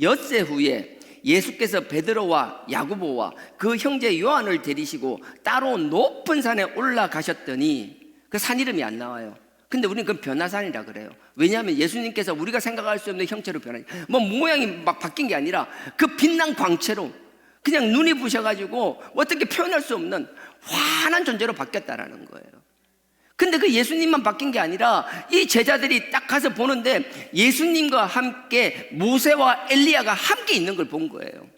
엿새 후에 예수께서 베드로와 야고보와 그 형제 요한을 데리시고 따로 높은 산에 올라가셨더니, 그 산 이름이 안 나와요. 근데 우리는 그건 변화산이라 그래요. 왜냐하면 예수님께서 우리가 생각할 수 없는 형체로 변하니, 모양이 막 바뀐 게 아니라 그 빛난 광채로 그냥 눈이 부셔가지고 어떻게 표현할 수 없는 환한 존재로 바뀌었다라는 거예요. 근데 그 예수님만 바뀐 게 아니라 이 제자들이 딱 가서 보는데 예수님과 함께 모세와 엘리야가 함께 있는 걸 본 거예요.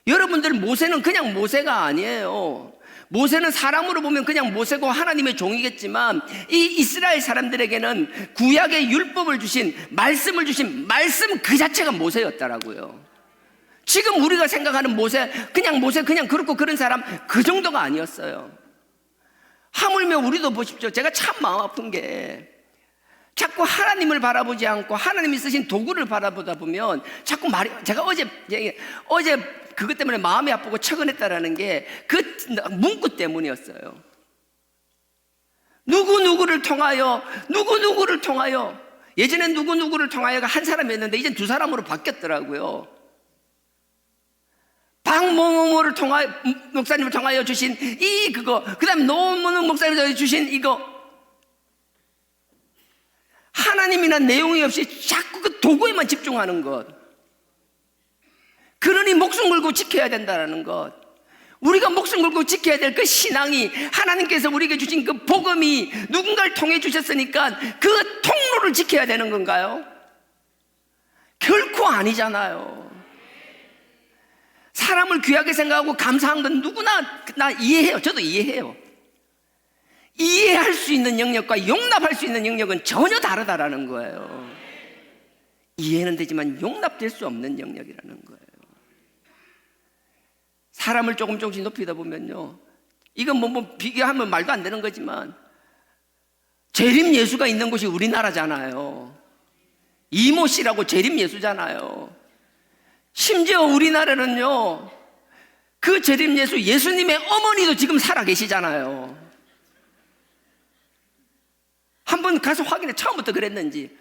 여러분들, 모세는 그냥 모세가 아니에요. 모세는 사람으로 보면 그냥 모세고 하나님의 종이겠지만, 이 이스라엘 사람들에게는 구약의 율법을 주신, 말씀을 주신 말씀 그 자체가 모세였다라고요. 지금 우리가 생각하는 모세 그냥 그렇고 그런 사람, 그 정도가 아니었어요. 하물며 우리도 보십시오. 제가 참 마음 아픈 게, 자꾸 하나님을 바라보지 않고 하나님이 쓰신 도구를 바라보다 보면 자꾸 제가 어제 그것 때문에 마음이 아프고 처근했다라는 게 그 문구 때문이었어요. 누구누구를 통하여, 예전엔 누구누구를 통하여가 한 사람이었는데 이젠 두 사람으로 바뀌었더라고요. 박某某를 통하여, 목사님을 통하여 주신 그 다음에 노무는 목사님을 주신 이거, 하나님이란 내용이 없이 자꾸 그 도구에만 집중하는 것. 그러니 목숨 걸고 지켜야 된다는 것. 우리가 목숨 걸고 지켜야 될 그 신앙이, 하나님께서 우리에게 주신 그 복음이 누군가를 통해 주셨으니까 그 통로를 지켜야 되는 건가요? 결코 아니잖아요. 사람을 귀하게 생각하고 감사한 건 누구나 나 이해해요. 저도 이해해요. 이해할 수 있는 영역과 용납할 수 있는 영역은 전혀 다르다라는 거예요. 이해는 되지만 용납될 수 없는 영역이라는 거예요. 사람을 조금씩 높이다 보면요, 이건 비교하면 말도 안 되는 거지만, 재림 예수가 있는 곳이 우리나라잖아요. 이모 씨라고 재림 예수잖아요. 심지어 우리나라는요, 그 재림 예수, 예수님의 어머니도 지금 살아 계시잖아요. 한번 가서 확인해. 처음부터 그랬는지.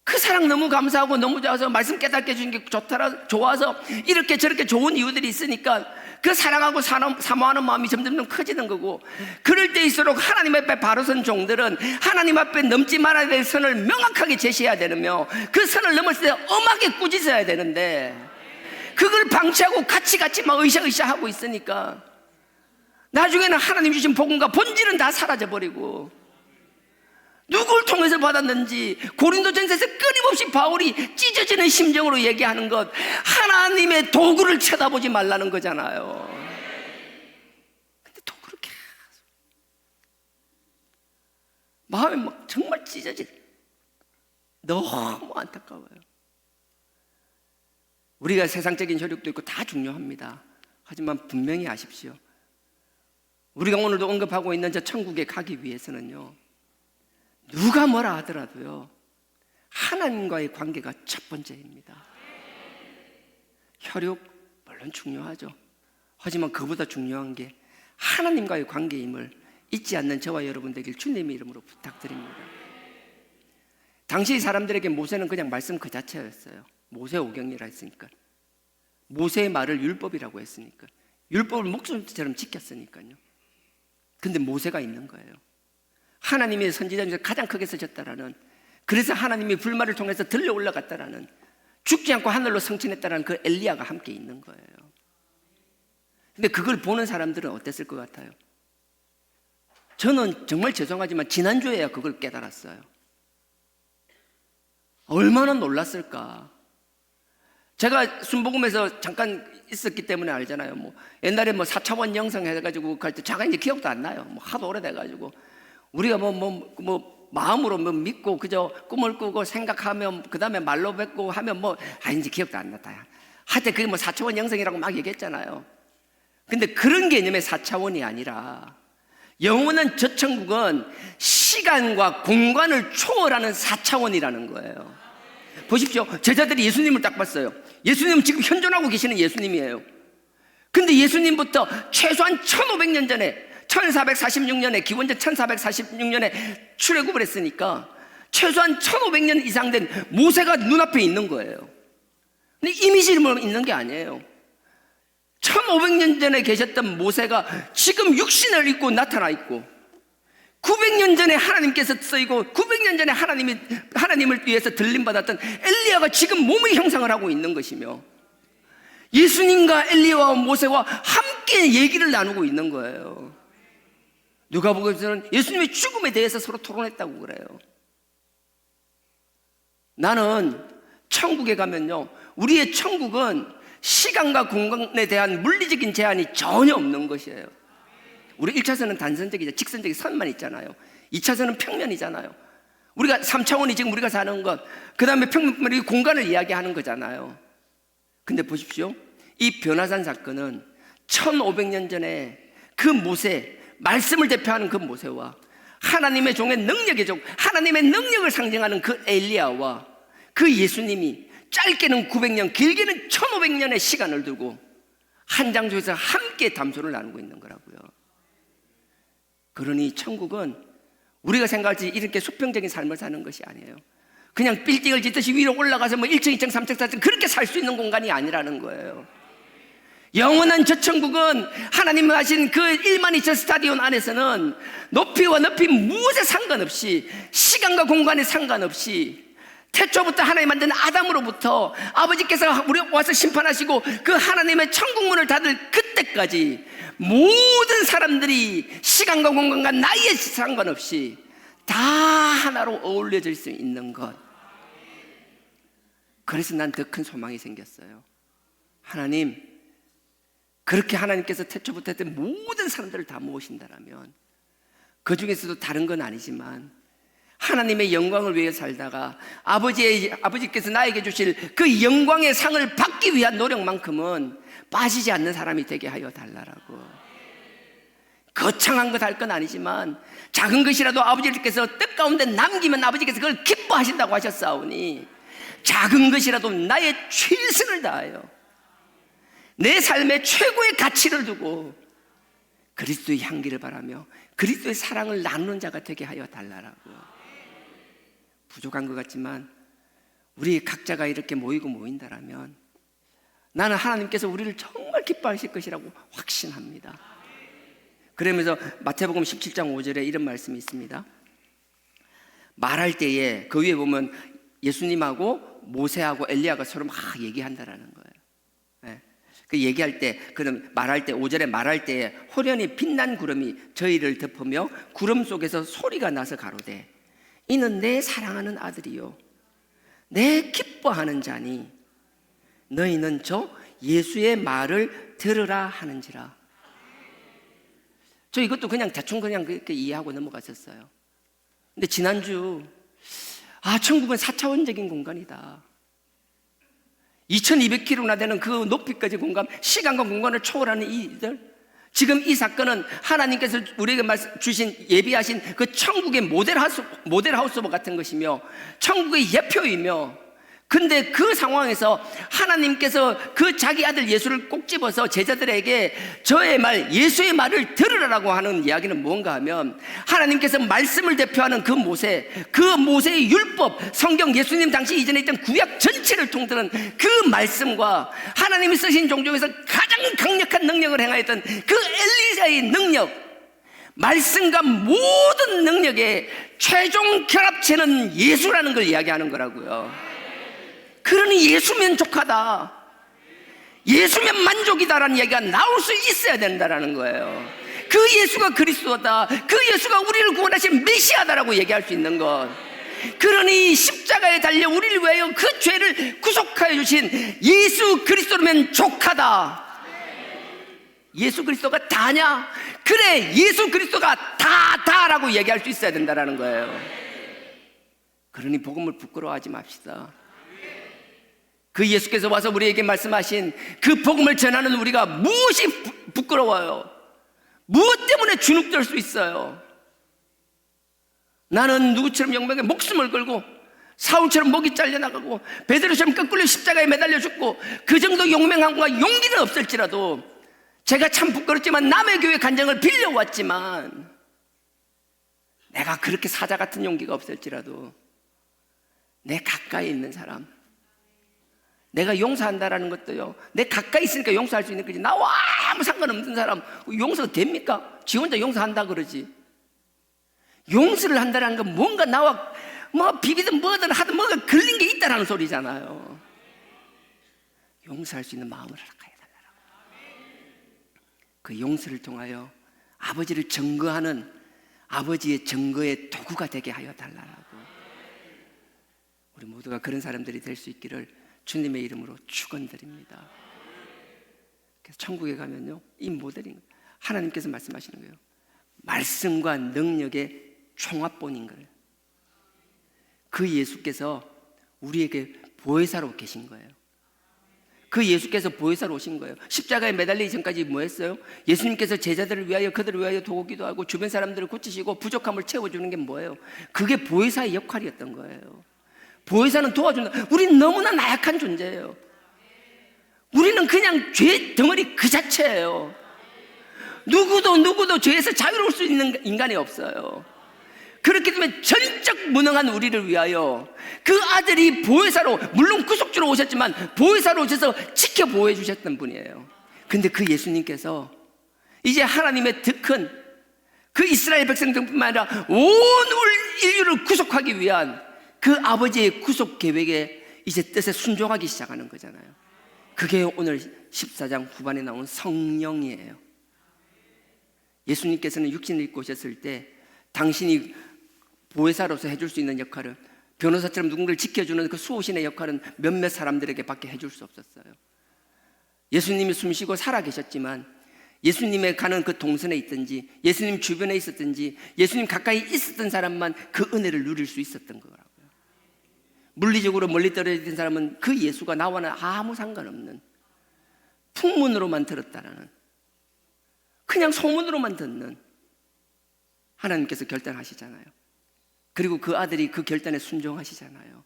그 사랑 너무 감사하고 너무 좋아서 말씀 깨닫게 해주신 게 좋아서 이렇게 저렇게 좋은 이유들이 있으니까 그 사랑하고 사모하는 마음이 점점 커지는 거고, 그럴 때일수록 하나님 앞에 바로 선 종들은 하나님 앞에 넘지 말아야 될 선을 명확하게 제시해야 되며, 그 선을 넘었을 때 엄하게 꾸짖어야 되는데 그걸 방치하고 같이 막 으쌰으쌰 하고 있으니까 나중에는 하나님 주신 복음과 본질은 다 사라져버리고, 누굴 통해서 받았는지 고린도전서에서 끊임없이 바울이 찢어지는 심정으로 얘기하는 것, 하나님의 도구를 쳐다보지 말라는 거잖아요. 근데 도구를 계속 마음이 막 정말 찢어질, 너무 안타까워요. 우리가 세상적인 혈육도 있고 다 중요합니다. 하지만 분명히 아십시오, 우리가 오늘도 언급하고 있는 저 천국에 가기 위해서는요, 누가 뭐라 하더라도요 하나님과의 관계가 첫 번째입니다. 혈육 물론 중요하죠. 하지만 그보다 중요한 게 하나님과의 관계임을 잊지 않는 저와 여러분 되길 주님의 이름으로 부탁드립니다. 당시 사람들에게 모세는 그냥 말씀 그 자체였어요. 모세오경이라 했으니까, 모세의 말을 율법이라고 했으니까, 율법을 목숨처럼 지켰으니까요. 근데 모세가 있는 거예요. 하나님의 선지자 중에서 가장 크게 쓰셨다라는, 그래서 하나님이 불말을 통해서 들려 올라갔다라는, 죽지 않고 하늘로 승천했다라는 그 엘리야가 함께 있는 거예요. 근데 그걸 보는 사람들은 어땠을 것 같아요? 저는 정말 죄송하지만 지난주에야 그걸 깨달았어요. 얼마나 놀랐을까. 제가 순복음에서 잠깐 있었기 때문에 알잖아요. 뭐 옛날에 뭐 4차원 영성 해가지고 갈 때 잠깐 이제 기억도 안 나요. 뭐 하도 오래돼가지고 우리가 마음으로 믿고 그저 꿈을 꾸고 생각하면 그 다음에 말로 뱉고 하면 이제 기억도 안 났다. 하여튼 그게 4차원 영성이라고 막 얘기했잖아요. 근데 그런 개념의 4차원이 아니라 영원한 저 천국은 시간과 공간을 초월하는 4차원이라는 거예요. 보십시오. 제자들이 예수님을 딱 봤어요. 예수님은 지금 현존하고 계시는 예수님이에요. 근데 예수님부터 최소한 1500년 전에 1446년에 기원전 1446년에 출애굽을 했으니까 최소한 1500년 이상 된 모세가 눈앞에 있는 거예요. 근데 이미지만 있는 게 아니에요. 1500년 전에 계셨던 모세가 지금 육신을 입고 나타나 있고, 900년 전에 하나님께서 쓰이고 900년 전에 하나님을 위해서 들림받았던 엘리야가 지금 몸의 형상을 하고 있는 것이며, 예수님과 엘리야와 모세와 함께 얘기를 나누고 있는 거예요. 누가복음에서는 예수님의 죽음에 대해서 서로 토론했다고 그래요. 나는 천국에 가면요, 우리의 천국은 시간과 공간에 대한 물리적인 제한이 전혀 없는 것이에요. 우리 1차선은 단선적이죠. 직선적인 선만 있잖아요. 2차선은 평면이잖아요. 우리가 3차원이 지금 우리가 사는 것, 그 다음에 평면, 공간을 이야기하는 거잖아요. 근데 보십시오, 이 변화산 사건은 1500년 전에 그 모세, 말씀을 대표하는 그 모세와 하나님의 종의 능력의 종, 하나님의 능력을 상징하는 그 엘리야와 그 예수님이 짧게는 900년, 길게는 1500년의 시간을 두고 한 장소에서 함께 담소를 나누고 있는 거라고요. 그러니 천국은 우리가 생각할지 이렇게 수평적인 삶을 사는 것이 아니에요. 그냥 빌딩을 짓듯이 위로 올라가서 1층, 2층, 3층, 4층 그렇게 살 수 있는 공간이 아니라는 거예요. 영원한 저 천국은 하나님이 하신 그 1만 2천 스타디온 안에서는 높이와 높이 무엇에 상관없이, 시간과 공간에 상관없이, 태초부터 하나님 만든 아담으로부터 아버지께서 우리 와서 심판하시고 그 하나님의 천국문을 닫을 그때까지 모든 사람들이 시간과 공간과 나이에 상관없이 다 하나로 어울려질 수 있는 것. 그래서 난 더 큰 소망이 생겼어요. 하나님, 그렇게 하나님께서 태초부터 했던 모든 사람들을 다 모으신다라면, 그 중에서도 다른 건 아니지만 하나님의 영광을 위해 살다가 아버지께서 나에게 주실 그 영광의 상을 받기 위한 노력만큼은 빠지지 않는 사람이 되게 하여 달라라고. 거창한 것 할 건 아니지만 작은 것이라도 아버지께서 뜻 가운데 남기면 아버지께서 그걸 기뻐하신다고 하셨사오니, 작은 것이라도 나의 최선을 다하여 내 삶의 최고의 가치를 두고 그리스도의 향기를 바라며 그리스도의 사랑을 나누는 자가 되게 하여 달라라고. 부족한 것 같지만 우리 각자가 이렇게 모인다라면 나는 하나님께서 우리를 정말 기뻐하실 것이라고 확신합니다. 그러면서 마태복음 17장 5절에 이런 말씀이 있습니다. 말할 때에 그 위에 보면 예수님하고 모세하고 엘리야가 서로 막 얘기한다라는 거예요. 네. 그 얘기할 때, 그럼 말할 때, 5절에 말할 때에 호련히 빛난 구름이 저희를 덮으며 구름 속에서 소리가 나서 가로되 이는 내 사랑하는 아들이요 내 기뻐하는 자니 너희는 저 예수의 말을 들으라 하는지라. 저 이것도 그냥 대충 그냥 그렇게 이해하고 넘어갔었어요. 근데 지난주 천국은 4차원적인 공간이다. 2200km나 되는 그 높이까지 공간, 시간과 공간을 초월하는 이들, 지금 이 사건은 하나님께서 우리에게 주신 예비하신 그 천국의 모델하우스 같은 것이며 천국의 예표이며, 근데 그 상황에서 하나님께서 그 자기 아들 예수를 꼭 집어서 제자들에게 저의 말, 예수의 말을 들으라고 하는 이야기는 뭔가 하면, 하나님께서 말씀을 대표하는 그 모세의 율법, 성경, 예수님 당시 이전에 있던 구약 전체를 통틀은 그 말씀과 하나님이 쓰신 종족에서 가장 강력한 능력을 행하였던 그 엘리사의 능력, 말씀과 모든 능력의 최종 결합체는 예수라는 걸 이야기하는 거라고요. 그러니 예수면 족하다, 예수면 만족이다라는 얘기가 나올 수 있어야 된다라는 거예요. 그 예수가 그리스도다, 그 예수가 우리를 구원하신 메시아다라고 얘기할 수 있는 것. 그러니 십자가에 달려 우리를 위하여 그 죄를 구속하여 주신 예수 그리스도면 족하다. 예수 그리스도가 다냐? 그래, 예수 그리스도가 다라고 얘기할 수 있어야 된다라는 거예요. 그러니 복음을 부끄러워하지 맙시다. 그 예수께서 와서 우리에게 말씀하신 그 복음을 전하는 우리가 무엇이 부끄러워요? 무엇 때문에 주눅들 수 있어요? 나는 누구처럼 영광에 목숨을 걸고 사울처럼 목이 잘려나가고 베드로처럼 거꾸로 십자가에 매달려 죽고 그 정도 용맹함과 용기는 없을지라도, 제가 참 부끄럽지만 남의 교회 간증을 빌려왔지만, 내가 그렇게 사자 같은 용기가 없을지라도 내 가까이 있는 사람, 내가 용서한다라는 것도요, 내 가까이 있으니까 용서할 수 있는 거지, 나와 아무 상관없는 사람 용서가 됩니까? 지 혼자 용서한다 그러지. 용서를 한다는 건 뭔가 나와 비비든 뭐든 하든 뭐가 걸린 게 있다라는 소리잖아요. 용서할 수 있는 마음을 허락하여 달라고. 그 용서를 통하여 아버지를 증거하는 아버지의 증거의 도구가 되게 하여 달라고. 우리 모두가 그런 사람들이 될 수 있기를 주님의 이름으로 축원드립니다. 그래서 천국에 가면요, 이 모델인 거예요. 하나님께서 말씀하시는 거예요. 말씀과 능력의 총합본인 거예요. 그 예수께서 우리에게 보혜사로 계신 거예요. 그 예수께서 보혜사로 오신 거예요. 십자가에 매달리기 전까지 뭐 했어요? 예수님께서 제자들을 위하여, 그들을 위하여 도우기도 하고 주변 사람들을 고치시고 부족함을 채워주는 게 뭐예요? 그게 보혜사의 역할이었던 거예요. 보혜사는 도와준다. 우린 너무나 나약한 존재예요. 우리는 그냥 죄 덩어리 그 자체예요. 누구도 죄에서 자유로울 수 있는 인간이 없어요. 그렇기 때문에 전적 무능한 우리를 위하여 그 아들이 보혜사로, 물론 구속주로 오셨지만 보혜사로 오셔서 지켜 보호해 주셨던 분이에요. 근데 그 예수님께서 이제 하나님의 더 큰 그 이스라엘 백성들뿐만 아니라 온 인류를 구속하기 위한 그 아버지의 구속 계획에 이제 뜻에 순종하기 시작하는 거잖아요. 그게 오늘 14장 후반에 나온 성령이에요. 예수님께서는 육신을 입고 오셨을 때 당신이 보혜사로서 해줄 수 있는 역할은, 변호사처럼 누군가를 지켜주는 그 수호신의 역할은 몇몇 사람들에게 밖에 해줄 수 없었어요. 예수님이 숨쉬고 살아계셨지만 예수님의 가는 그 동선에 있든지 예수님 주변에 있었든지 예수님 가까이 있었던 사람만 그 은혜를 누릴 수 있었던 거라고요. 물리적으로 멀리 떨어져 있는 사람은 그 예수가 나와는 아무 상관없는, 풍문으로만 들었다라는, 그냥 소문으로만 듣는 하나님께서 결단하시잖아요. 그리고 그 아들이 그 결단에 순종하시잖아요.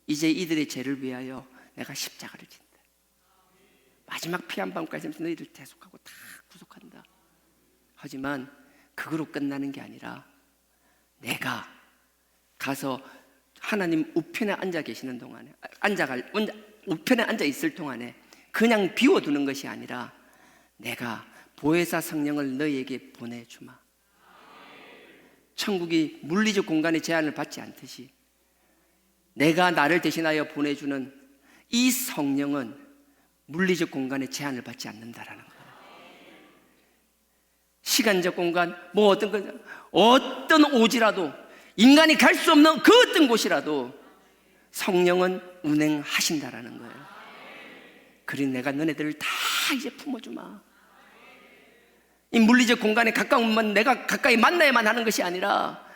이제 이들의 죄를 위하여 내가 십자가를 진다. 마지막 피 한 방울까지 너희를 대속하고 다 구속한다. 하지만 그거로 끝나는 게 아니라 내가 가서 하나님 우편에 앉아 계시는 동안에 우편에 앉아 있을 동안에 그냥 비워두는 것이 아니라 내가 보혜사 성령을 너희에게 보내주마. 천국이 물리적 공간의 제한을 받지 않듯이 내가 나를 대신하여 보내주는 이 성령은 물리적 공간의 제한을 받지 않는다라는 거예요. 시간적 공간, 어떤 오지라도 인간이 갈 수 없는 그 어떤 곳이라도 성령은 운행하신다라는 거예요. 그러니 내가 너네들을 다 이제 품어주마. 이 물리적 공간에 가까우면 내가 가까이 만나야만 하는 것이 아니라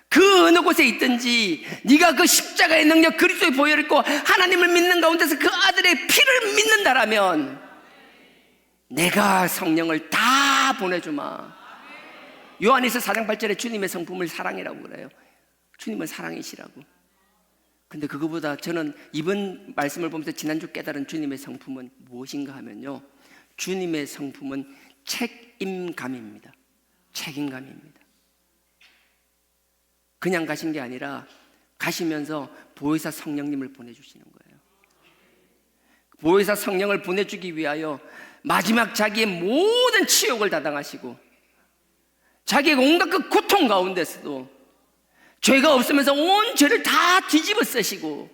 그 어느 곳에 있든지 네가 그 십자가의 능력 그리스도의 보혈을 입고 하나님을 믿는 가운데서 그 아들의 피를 믿는다라면 내가 성령을 다 보내주마. 요한일서 4장 8절에 주님의 성품을 사랑이라고 그래요. 주님은 사랑이시라고. 근데 그거보다 저는 이번 말씀을 보면서 지난주 깨달은 주님의 성품은 무엇인가 하면요, 주님의 성품은 책임감입니다. 책임감입니다. 그냥 가신 게 아니라 가시면서 보혜사 성령님을 보내주시는 거예요. 보혜사 성령을 보내주기 위하여 마지막 자기의 모든 치욕을 다 당하시고 자기의 온갖 그 고통 가운데서도 죄가 없으면서 온 죄를 다 뒤집어 쓰시고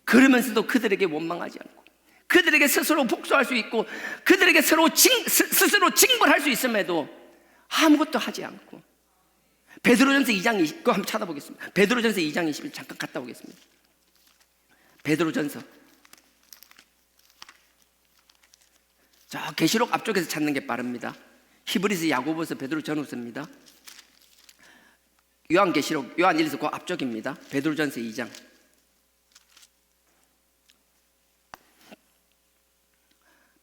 그러면서도 그들에게 원망하지 않고 그들에게 스스로 복수할 수 있고 그들에게 스스로 징벌할 수 있음에도 아무것도 하지 않고 베드로전서 2장 20, 그거 한번 찾아보겠습니다. 베드로전서 2장 20일 잠깐 갔다 오겠습니다. 베드로전서, 자 계시록 앞쪽에서 찾는 게 빠릅니다. 히브리서, 야고보서, 베드로 전후서입니다. 요한계시록, 요한일서 그 앞쪽입니다. 베드로전서 2장.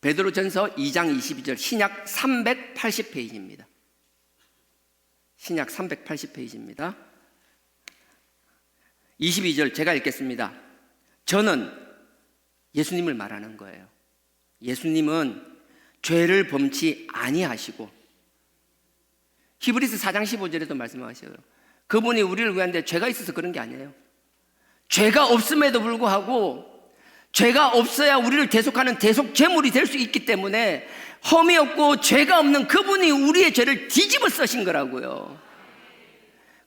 베드로전서 2장 22절, 신약 380페이지입니다. 신약 380페이지입니다. 22절 제가 읽겠습니다. 저는 예수님을 말하는 거예요. 예수님은 죄를 범치 아니하시고, 히브리서 4장 15절에도 말씀하셔요. 그분이 우리를 위한데 죄가 있어서 그런 게 아니에요. 죄가 없음에도 불구하고 죄가 없어야 우리를 대속하는 대속 제물이 될 수 있기 때문에 험이 없고 죄가 없는 그분이 우리의 죄를 뒤집어 쓰신 거라고요.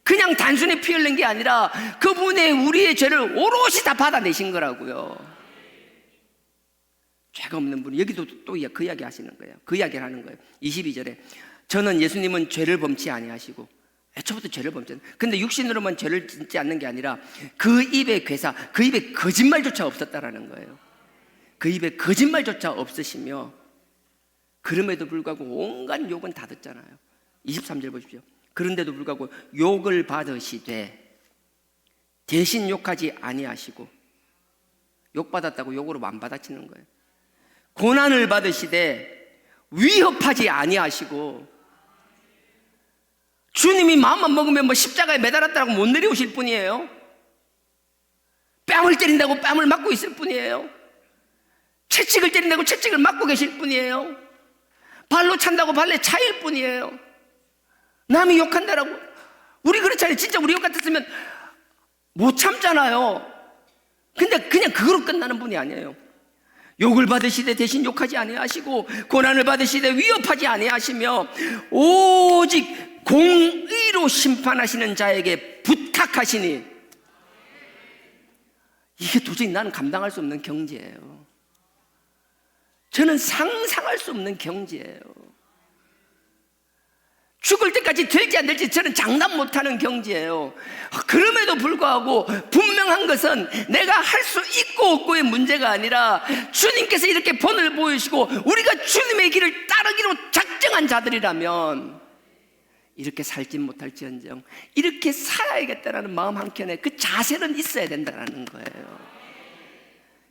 그냥 단순히 피 흘린 게 아니라 그분이 우리의 죄를 오롯이 다 받아내신 거라고요. 죄가 없는 분이 여기도 또 그 이야기 하시는 거예요. 그 이야기를 하는 거예요. 22절에 저는 예수님은 죄를 범치 아니하시고, 애초부터 죄를 범치, 근데 육신으로만 죄를 짓지 않는 게 아니라 그 입에 괴사, 그 입에 거짓말조차 없었다라는 거예요. 그 입에 거짓말조차 없으시며 그럼에도 불구하고 온갖 욕은 다 듣잖아요. 23절 보십시오. 그런데도 불구하고 욕을 받으시되 대신 욕하지 아니하시고, 욕받았다고 욕으로 안 받아치는 거예요. 고난을 받으시되 위협하지 아니하시고, 주님이 마음만 먹으면 뭐 십자가에 매달았다고 못 내려오실 뿐이에요. 뺨을 때린다고 뺨을 맞고 있을 뿐이에요. 채찍을 때린다고 채찍을 맞고 계실 뿐이에요. 발로 찬다고 발에 차일 뿐이에요. 남이 욕한다라고, 우리 그렇잖아요. 진짜 우리 욕 같았으면 못 참잖아요. 근데 그냥 그거로 끝나는 분이 아니에요. 욕을 받으시되 대신 욕하지 아니하시고, 고난을 받으시되 위협하지 아니하시며, 오직 공의로 심판하시는 자에게 부탁하시니. 이게 도저히 나는 감당할 수 없는 경지예요. 저는 상상할 수 없는 경지예요. 죽을 때까지 될지 안 될지 저는 장담 못하는 경지예요. 그럼에도 불구하고 분명한 것은 내가 할 수 있고 없고의 문제가 아니라 주님께서 이렇게 본을 보이시고 우리가 주님의 길을 따르기로 작정한 자들이라면 이렇게 살지 못할지언정 이렇게 살아야겠다는 마음 한켠에 그 자세는 있어야 된다는 거예요.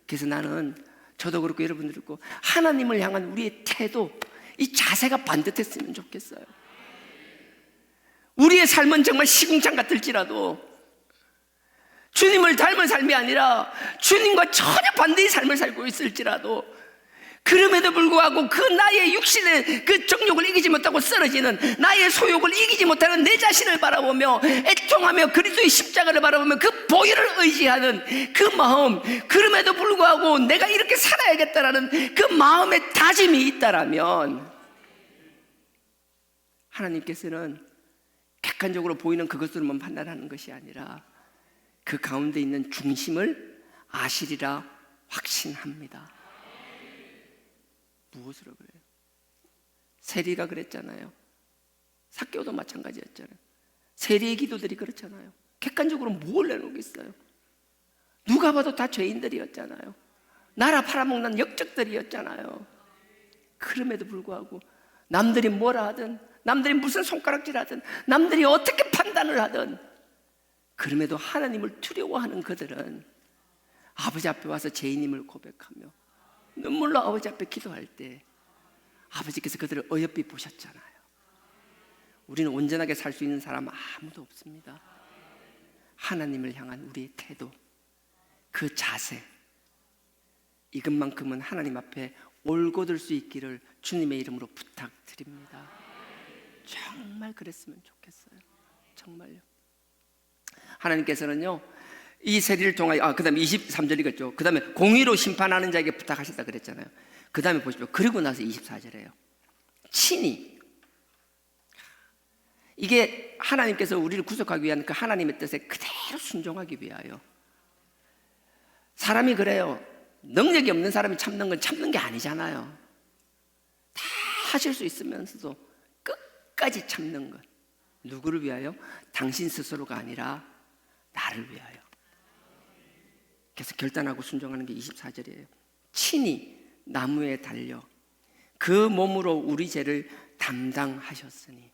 그래서 나는, 저도 그렇고 여러분들 그렇고, 하나님을 향한 우리의 태도, 이 자세가 반듯했으면 좋겠어요. 우리의 삶은 정말 시궁창 같을지라도 주님을 닮은 삶이 아니라 주님과 전혀 반대의 삶을 살고 있을지라도 그럼에도 불구하고 그 나의 육신의 그 정욕을 이기지 못하고 쓰러지는, 나의 소욕을 이기지 못하는 내 자신을 바라보며 애통하며 그리스도의 십자가를 바라보며 그 보혈을 의지하는 그 마음, 그럼에도 불구하고 내가 이렇게 살아야겠다라는 그 마음의 다짐이 있다라면 하나님께서는 객관적으로 보이는 그것으로만 판단하는 것이 아니라 그 가운데 있는 중심을 아시리라 확신합니다. 무엇으로 그래요? 세리가 그랬잖아요. 삭개오도 마찬가지였잖아요. 세리의 기도들이 그렇잖아요. 객관적으로 뭘 내놓겠어요? 누가 봐도 다 죄인들이었잖아요. 나라 팔아먹는 역적들이었잖아요. 그럼에도 불구하고 남들이 뭐라 하든, 남들이 무슨 손가락질하든, 남들이 어떻게 판단을 하든, 그럼에도 하나님을 두려워하는 그들은 아버지 앞에 와서 죄인임을 고백하며 눈물로 아버지 앞에 기도할 때 아버지께서 그들을 어여삐 보셨잖아요. 우리는 온전하게 살 수 있는 사람 아무도 없습니다. 하나님을 향한 우리의 태도, 그 자세, 이것만큼은 하나님 앞에 올곧을 수 있기를 주님의 이름으로 부탁드립니다. 정말 그랬으면 좋겠어요. 정말요. 하나님께서는요, 이 세리를 통하여, 그 다음에 23절이겠죠. 그 다음에 공의로 심판하는 자에게 부탁하셨다 그랬잖아요. 그 다음에 보십시오. 그리고 나서 24절이에요. 친히. 이게 하나님께서 우리를 구속하기 위한 그 하나님의 뜻에 그대로 순종하기 위하여. 사람이 그래요. 능력이 없는 사람이 참는 건 참는 게 아니잖아요. 다 하실 수 있으면서도 끝까지 참는 것. 누구를 위하여? 당신 스스로가 아니라 나를 위하여. 그래서 결단하고 순종하는 게 24절이에요. 친히 나무에 달려 그 몸으로 우리 죄를 담당하셨으니.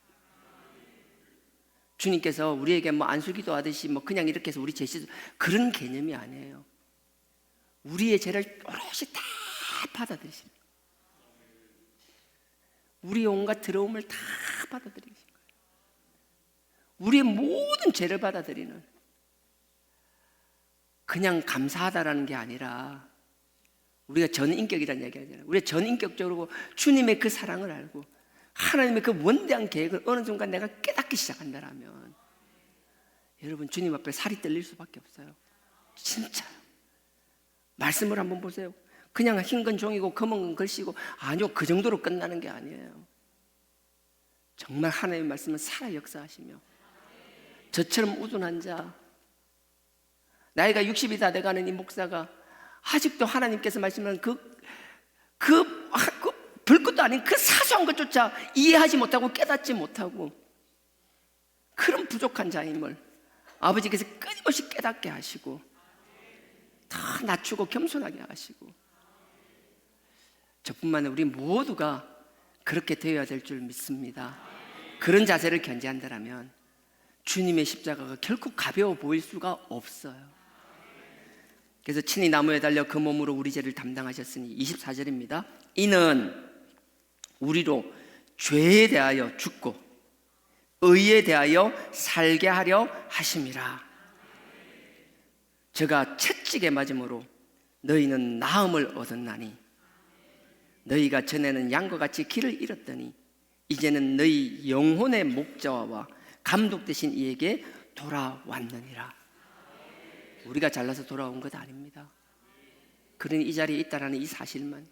주님께서 우리에게 뭐 안수기도 하듯이 뭐 그냥 이렇게 해서 우리 죄 씻어, 그런 개념이 아니에요. 우리의 죄를 오롯이 다 받아들이신 거예요. 우리의 온갖 더러움을 다 받아들이신 거예요. 우리의 모든 죄를 받아들이는, 그냥 감사하다라는 게 아니라 우리가 전인격이라는 얘기 하잖아요. 우리가 전인격적으로 주님의 그 사랑을 알고 하나님의 그 원대한 계획을 어느 순간 내가 깨닫기 시작한다라면 여러분, 주님 앞에 살이 떨릴 수밖에 없어요. 진짜요. 말씀을 한번 보세요. 그냥 흰 건 종이고 검은 건 글씨고, 아니요, 그 정도로 끝나는 게 아니에요. 정말 하나님의 말씀은 살아 역사하시며, 저처럼 우둔한 자, 나이가 60이 다 돼가는 이 목사가 아직도 하나님께서 말씀하는 그 별것도 아닌 그 사소한 것조차 이해하지 못하고 깨닫지 못하고 그런 부족한 자임을 아버지께서 끊임없이 깨닫게 하시고 다 낮추고 겸손하게 하시고, 저뿐만 아니라 우리 모두가 그렇게 되어야 될 줄 믿습니다. 그런 자세를 견지한다면 주님의 십자가가 결코 가벼워 보일 수가 없어요. 그래서 친히 나무에 달려 그 몸으로 우리 죄를 담당하셨으니, 24절입니다. 이는 우리로 죄에 대하여 죽고 의에 대하여 살게 하려 하심이라. 저가 채찍에 맞음으로 너희는 나음을 얻었나니, 너희가 전에는 양과 같이 길을 잃었더니 이제는 너희 영혼의 목자와 감독 되신 이에게 돌아왔느니라. 우리가 잘나서 돌아온 것 아닙니다. 그러니 이 자리에 있다라는 이 사실만.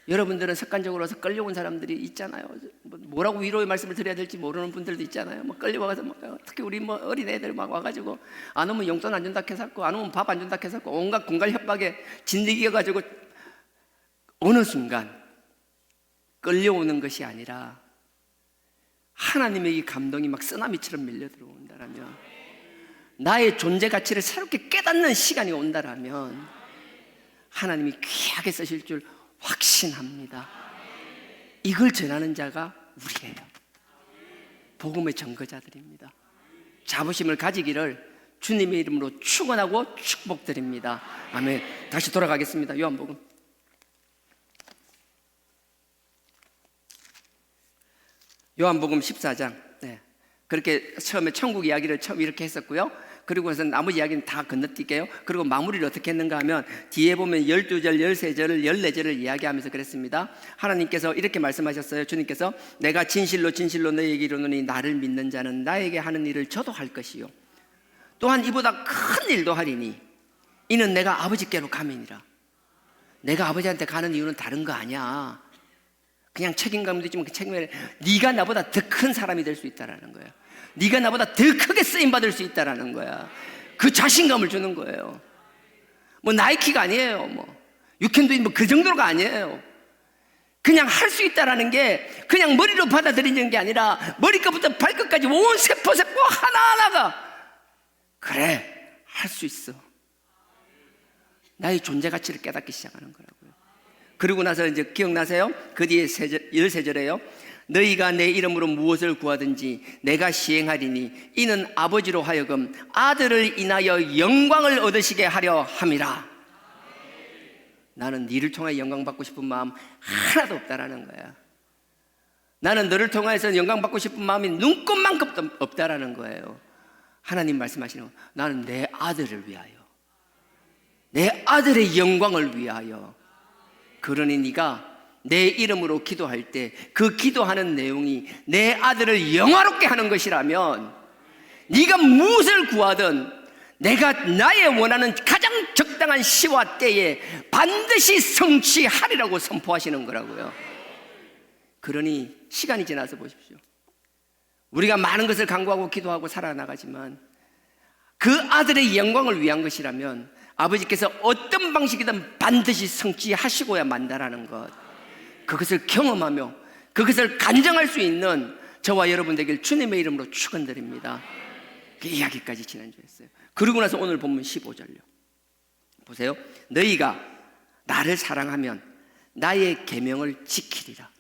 여러분들은 습관적으로서 끌려온 사람들이 있잖아요. 뭐라고 위로의 말씀을 드려야 될지 모르는 분들도 있잖아요. 뭐 끌려와서 특히 우리 뭐 어린애들 막 와가지고 안 오면 용돈 안 준다 해서고, 안 오면 밥 안 준다 해서고, 온갖 공갈 협박에 진드기여가지고 어느 순간 끌려오는 것이 아니라 하나님의 이 감동이 막 쓰나미처럼 밀려 들어온다라면, 나의 존재 가치를 새롭게 깨닫는 시간이 온다라면 하나님이 귀하게 쓰실 줄 확신합니다. 이걸 전하는 자가 우리예요. 복음의 전거자들입니다. 자부심을 가지기를 주님의 이름으로 축원하고 축복드립니다. 아멘. 다시 돌아가겠습니다. 요한복음 요한복음 14장. 네. 그렇게 처음에 천국 이야기를 처음 이렇게 했었고요. 그리고서 나머지 이야기는 다 건너뛸게요. 그리고 마무리를 어떻게 했는가 하면 뒤에 보면 12절, 13절, 14절을 이야기하면서 그랬습니다. 하나님께서 이렇게 말씀하셨어요. 주님께서 내가 진실로 진실로 너희에게 이르노니 나를 믿는 자는 나에게 하는 일을 저도 할 것이요 또한 이보다 큰 일도 하리니 이는 내가 아버지께로 감이니라. 내가 아버지한테 가는 이유는 다른 거 아니야. 그냥 책임감도 있지만 그 책임을 네가 나보다 더 큰 사람이 될 수 있다라는 거야. 네가 나보다 더 크게 쓰임받을 수 있다라는 거야. 그 자신감을 주는 거예요. 뭐 나이키가 아니에요. 뭐 유캔도이 뭐 그 정도가 아니에요. 그냥 할 수 있다라는 게 그냥 머리로 받아들이는 게 아니라 머리끝부터 발끝까지 온 세포 하나하나가 그래 할 수 있어. 나의 존재 가치를 깨닫기 시작하는 거라고요. 그리고 나서 이제 기억나세요? 그 뒤에 13절에요. 너희가 내 이름으로 무엇을 구하든지 내가 시행하리니 이는 아버지로 하여금 아들을 인하여 영광을 얻으시게 하려 함이라. 나는 너를 통하여 영광 받고 싶은 마음 하나도 없다라는 거야. 나는 너를 통하여서 영광 받고 싶은 마음이 눈꼽만큼도 없다라는 거예요. 하나님 말씀하시는 거. 나는 내 아들을 위하여, 내 아들의 영광을 위하여. 그러니 네가 내 이름으로 기도할 때 그 기도하는 내용이 내 아들을 영화롭게 하는 것이라면 네가 무엇을 구하든 내가 나의 원하는 가장 적당한 시와 때에 반드시 성취하리라고 선포하시는 거라고요. 그러니 시간이 지나서 보십시오. 우리가 많은 것을 간구하고 기도하고 살아나가지만 그 아들의 영광을 위한 것이라면 아버지께서 어떤 방식이든 반드시 성취하시고야 만다라는 것, 그것을 경험하며 그것을 간증할 수 있는 저와 여러분 되길 주님의 이름으로 축원드립니다. 그 이야기까지 지난주에 했어요. 그리고 나서 오늘 본문 15절요. 보세요. 너희가 나를 사랑하면 나의 계명을 지키리라.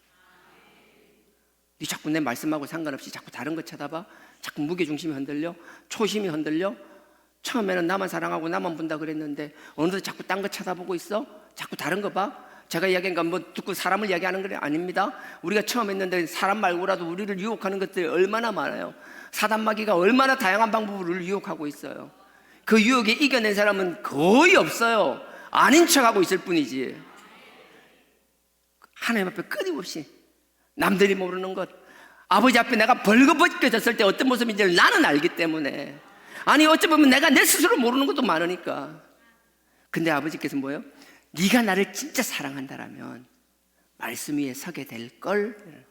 네 자꾸 내 말씀하고 상관없이 자꾸 다른 거 쳐다봐. 자꾸 무게중심이 흔들려. 초심이 흔들려. 처음에는 나만 사랑하고 나만 본다 그랬는데 어느덧 자꾸 딴 거 쳐다보고 있어? 자꾸 다른 거 봐? 제가 이야기한 건 뭐 듣고 사람을 이야기하는 건 아닙니다. 우리가 처음 했는데 사람 말고라도 우리를 유혹하는 것들이 얼마나 많아요. 사단마귀가 얼마나 다양한 방법으로 우리를 유혹하고 있어요. 그 유혹에 이겨낸 사람은 거의 없어요. 아닌 척하고 있을 뿐이지. 하나님 앞에 끊임없이 남들이 모르는 것, 아버지 앞에 내가 벌거벗겨졌을 때 어떤 모습인지를 나는 알기 때문에, 아니 어찌 보면 내가 내 스스로 모르는 것도 많으니까. 근데 아버지께서 뭐예요? 네가 나를 진짜 사랑한다라면 말씀 위에 서게 될 걸,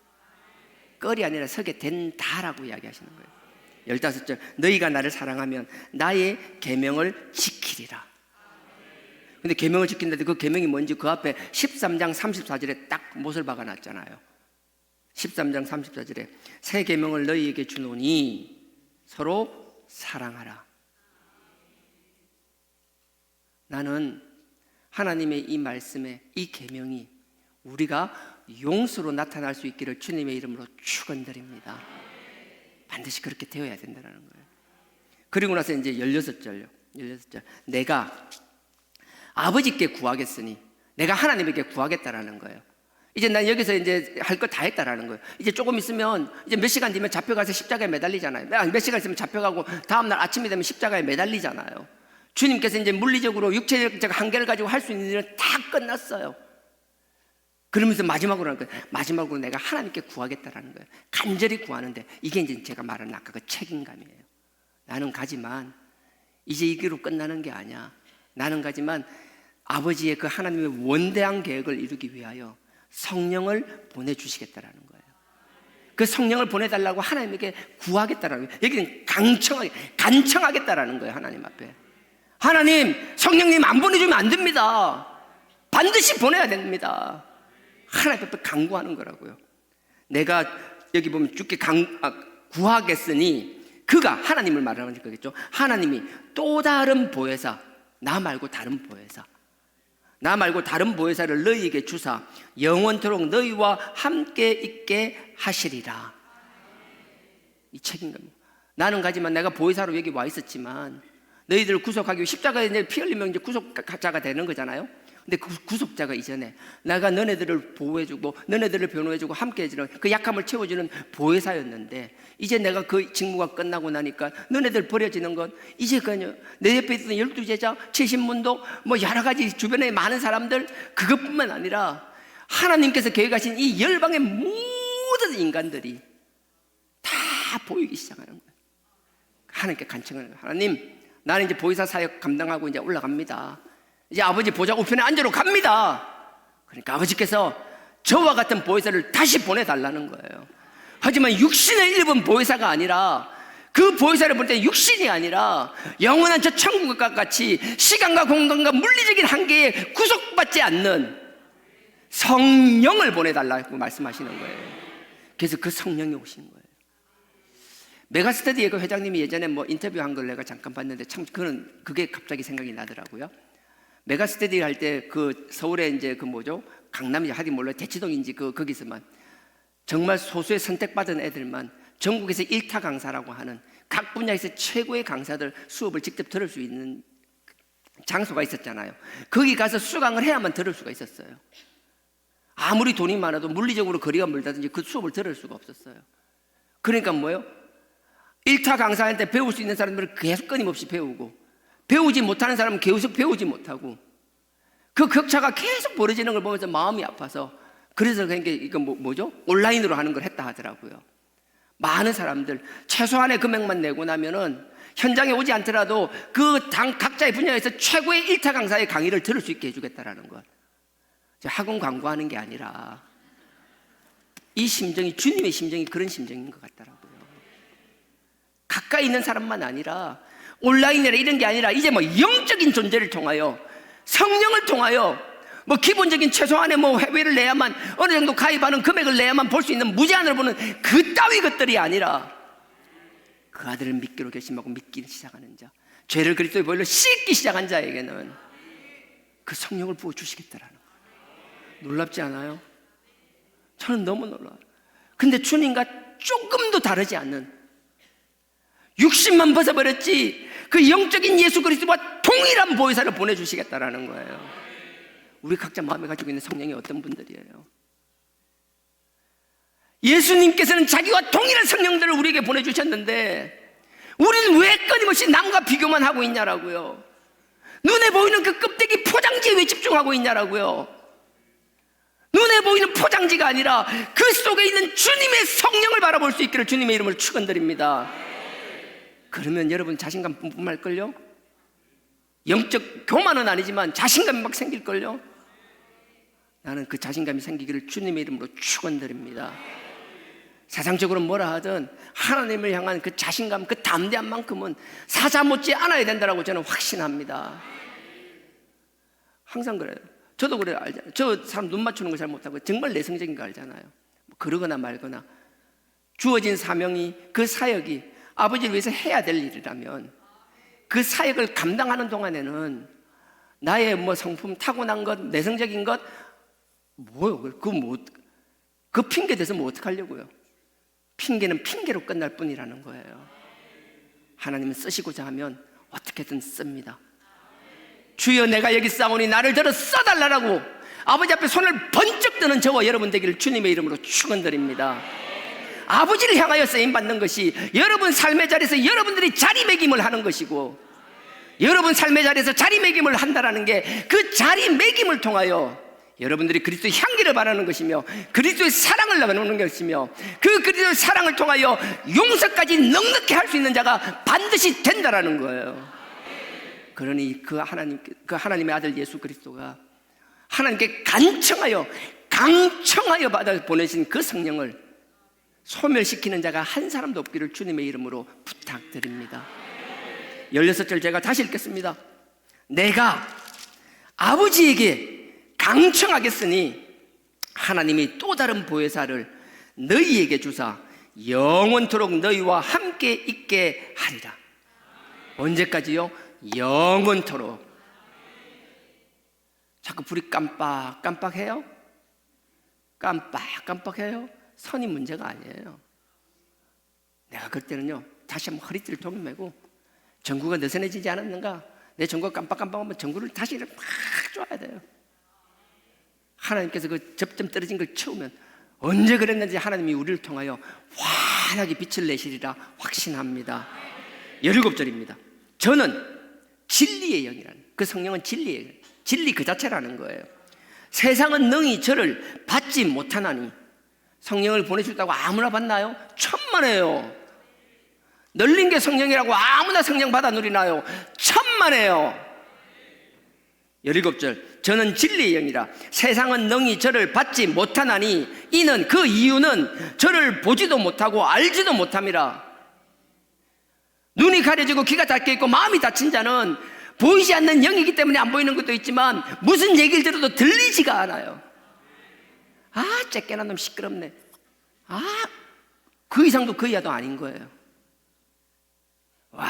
걸이 아니라 서게 된다라고 이야기하시는 거예요. 15절 너희가 나를 사랑하면 나의 계명을 지키리라. 근데 계명을 지킨다는데 그 계명이 뭔지 그 앞에 13장 34절에 딱 못을 박아놨잖아요. 13장 34절에 새 계명을 너희에게 주노니 서로 사랑하라. 나는 하나님의 이 말씀에 이 계명이 우리가 용수로 나타날 수 있기를 주님의 이름으로 축원드립니다. 반드시 그렇게 되어야 된다는 거예요. 그리고 나서 이제 16절요. 16절 내가 아버지께 구하겠으니, 내가 하나님에게 구하겠다라는 거예요. 이제 난 여기서 이제 할 거 다 했다라는 거예요. 이제 조금 있으면 이제 몇 시간 뒤면 잡혀가서 십자가에 매달리잖아요. 몇 시간 있으면 잡혀가고 다음날 아침이 되면 십자가에 매달리잖아요. 주님께서 이제 물리적으로 육체적 한계를 가지고 할 수 있는 일은 다 끝났어요. 그러면서 마지막으로 하는 거예요. 마지막으로 내가 하나님께 구하겠다라는 거예요. 간절히 구하는데 이게 이제 제가 말한 아까 그 책임감이에요. 나는 가지만 이제 이 길로 끝나는 게 아니야. 나는 가지만 아버지의 그 하나님의 원대한 계획을 이루기 위하여 성령을 보내주시겠다라는 거예요. 그 성령을 보내달라고 하나님에게 구하겠다라는 거예요. 여기는 간청하겠다라는 거예요. 하나님 앞에. 하나님, 성령님 안 보내주면 안 됩니다. 반드시 보내야 됩니다. 하나님 앞에 간구하는 거라고요. 내가 여기 보면 주께 구하겠으니, 그가 하나님을 말하는 거겠죠. 하나님이 또 다른 보혜사, 나 말고 다른 보혜사, 나 말고 다른 보혜사를 너희에게 주사 영원토록 너희와 함께 있게 하시리라. 이 책임감. 나는 가지만 내가 보혜사로 여기 와 있었지만 너희들을 구속하기 위해 십자가에 이제 피 흘리면 이제 구속자가 되는 거잖아요. 근데 그 구속자가 이전에 내가 너네들을 보호해주고 너네들을 변호해주고 함께해주는 그 약함을 채워주는 보혜사였는데, 이제 내가 그 직무가 끝나고 나니까 너네들 버려지는 건 이제 그냥 내 옆에 있던 12제자 70문도 뭐 여러 가지 주변에 많은 사람들, 그것뿐만 아니라 하나님께서 계획하신 이 열방의 모든 인간들이 다 보이기 시작하는 거예요. 하나님께 간청을 해요. 하나님, 나는 이제 보혜사 사역 감당하고 이제 올라갑니다. 이제 아버지 보좌 우편에 앉으러 갑니다. 그러니까 아버지께서 저와 같은 보혜사를 다시 보내달라는 거예요. 하지만 육신을 입은 보혜사가 아니라, 그 보혜사를 볼 때 육신이 아니라 영원한 저 천국과 같이 시간과 공간과 물리적인 한계에 구속받지 않는 성령을 보내달라고 말씀하시는 거예요. 그래서 그 성령이 오신 거예요. 메가스터디의 그 회장님이 예전에 뭐 인터뷰한 걸 내가 잠깐 봤는데 참 그게 갑자기 생각이 나더라고요. 메가스터디 할 때 그 서울에 이제 그 뭐죠? 강남인지 하긴 몰라요. 대치동인지 거기서만 정말 소수의 선택받은 애들만 전국에서 1타 강사라고 하는 각 분야에서 최고의 강사들 수업을 직접 들을 수 있는 장소가 있었잖아요. 거기 가서 수강을 해야만 들을 수가 있었어요. 아무리 돈이 많아도 물리적으로 거리가 멀다든지 그 수업을 들을 수가 없었어요. 그러니까 뭐예요? 1타 강사한테 배울 수 있는 사람들은 계속 끊임없이 배우고, 배우지 못하는 사람은 계속 배우지 못하고, 그 격차가 계속 벌어지는 걸 보면서 마음이 아파서, 그래서 그러니까 이거 뭐죠? 온라인으로 하는 걸 했다 하더라고요. 많은 사람들 최소한의 금액만 내고 나면은 현장에 오지 않더라도 그 각자의 분야에서 최고의 1타 강사의 강의를 들을 수 있게 해주겠다라는 것. 학원 광고하는 게 아니라 이 심정이 주님의 심정이 그런 심정인 것 같더라고요. 가까이 있는 사람만 아니라 온라인이나 이런 게 아니라 이제 뭐 영적인 존재를 통하여, 성령을 통하여 뭐 기본적인 최소한의 뭐 회비를 내야만, 어느 정도 가입하는 금액을 내야만 볼 수 있는 무제한을 보는 그 따위 것들이 아니라, 그 아들을 믿기로 결심하고 믿기 시작하는 자, 죄를 그리스도의 보혈로 씻기 시작한 자에게는 그 성령을 부어주시겠다라는 거예요. 놀랍지 않아요? 저는 너무 놀라워요. 근데 주님과 조금도 다르지 않는, 육신만 벗어버렸지 그 영적인 예수 그리스도와 동일한 보혜사를 보내주시겠다라는 거예요. 우리 각자 마음에 가지고 있는 성령이 어떤 분들이에요? 예수님께서는 자기와 동일한 성령들을 우리에게 보내주셨는데 우리는 왜 끊임없이 남과 비교만 하고 있냐라고요. 눈에 보이는 그 껍데기 포장지에 왜 집중하고 있냐라고요. 눈에 보이는 포장지가 아니라 그 속에 있는 주님의 성령을 바라볼 수 있기를 주님의 이름으로 축원드립니다. 그러면 여러분 자신감 뿜뿜할걸요? 영적 교만은 아니지만 자신감이 막 생길걸요? 나는 그 자신감이 생기기를 주님의 이름으로 축원드립니다. 세상적으로 뭐라 하든 하나님을 향한 그 자신감, 그 담대한 만큼은 사자 못지 않아야 된다고 저는 확신합니다. 항상 그래요. 저도 그래요. 알잖아요. 저 사람 눈 맞추는 거 잘 못하고 정말 내성적인 거 알잖아요. 그러거나 말거나 주어진 사명이, 그 사역이 아버지를 위해서 해야 될 일이라면 그 사역을 감당하는 동안에는 나의 뭐 성품, 타고난 것, 내성적인 것, 그 핑계 대서 뭐 어떡하려고요? 핑계는 핑계로 끝날 뿐이라는 거예요. 하나님은 쓰시고자 하면 어떻게든 씁니다. 주여 내가 여기 싸우니 나를 들어 써달라고 아버지 앞에 손을 번쩍 드는 저와 여러분 되기를 주님의 이름으로 축원드립니다. 아버지를 향하여 쓰임받는 것이 여러분 삶의 자리에서 여러분들이 자리매김을 하는 것이고, 여러분 삶의 자리에서 자리매김을 한다는 게 그 자리매김을 통하여 여러분들이 그리스도의 향기를 바라는 것이며 그리스도의 사랑을 나누는 것이며 그 그리스도의 사랑을 통하여 용서까지 넉넉히 할 수 있는 자가 반드시 된다라는 거예요. 그러니 그 하나님의 아들 예수 그리스도가 하나님께 강청하여 받아 보내신 그 성령을 소멸시키는 자가 한 사람도 없기를 주님의 이름으로 부탁드립니다. 16절 제가 다시 읽겠습니다. 내가 아버지에게 강청하겠으니 하나님이 또 다른 보혜사를 너희에게 주사 영원토록 너희와 함께 있게 하리라. 언제까지요? 영원토록. 자꾸 불이 깜빡깜빡해요? 깜빡깜빡해요? 선이 문제가 아니에요. 내가 그때는요 다시 한번 허리띠를 동여매고 전구가 느슨해지지 않았는가, 내 전구가 깜빡깜빡하면 전구를 다시 막 줘야 돼요. 하나님께서 그 접점 떨어진 걸 채우면 언제 그랬는지 하나님이 우리를 통하여 환하게 빛을 내시리라 확신합니다. 17절입니다. 저는 진리의 영이라는, 그 성령은 진리의 영, 진리 그 자체라는 거예요. 세상은 능히 저를 받지 못하나니. 성령을 보내주셨다고 아무나 받나요? 천만에요. 널린 게 성령이라고 아무나 성령 받아 누리나요? 천만에요. 17절, 저는 진리의 영이라 세상은 능히 저를 받지 못하나니 이는, 그 이유는 저를 보지도 못하고 알지도 못함이라. 눈이 가려지고 귀가 닫혀있고 마음이 닫힌 자는 보이지 않는 영이기 때문에 안 보이는 것도 있지만 무슨 얘기를 들어도 들리지가 않아요. 아, 쬐깨난 놈 시끄럽네. 아, 그 이상도 그 이하도 아닌 거예요. 와,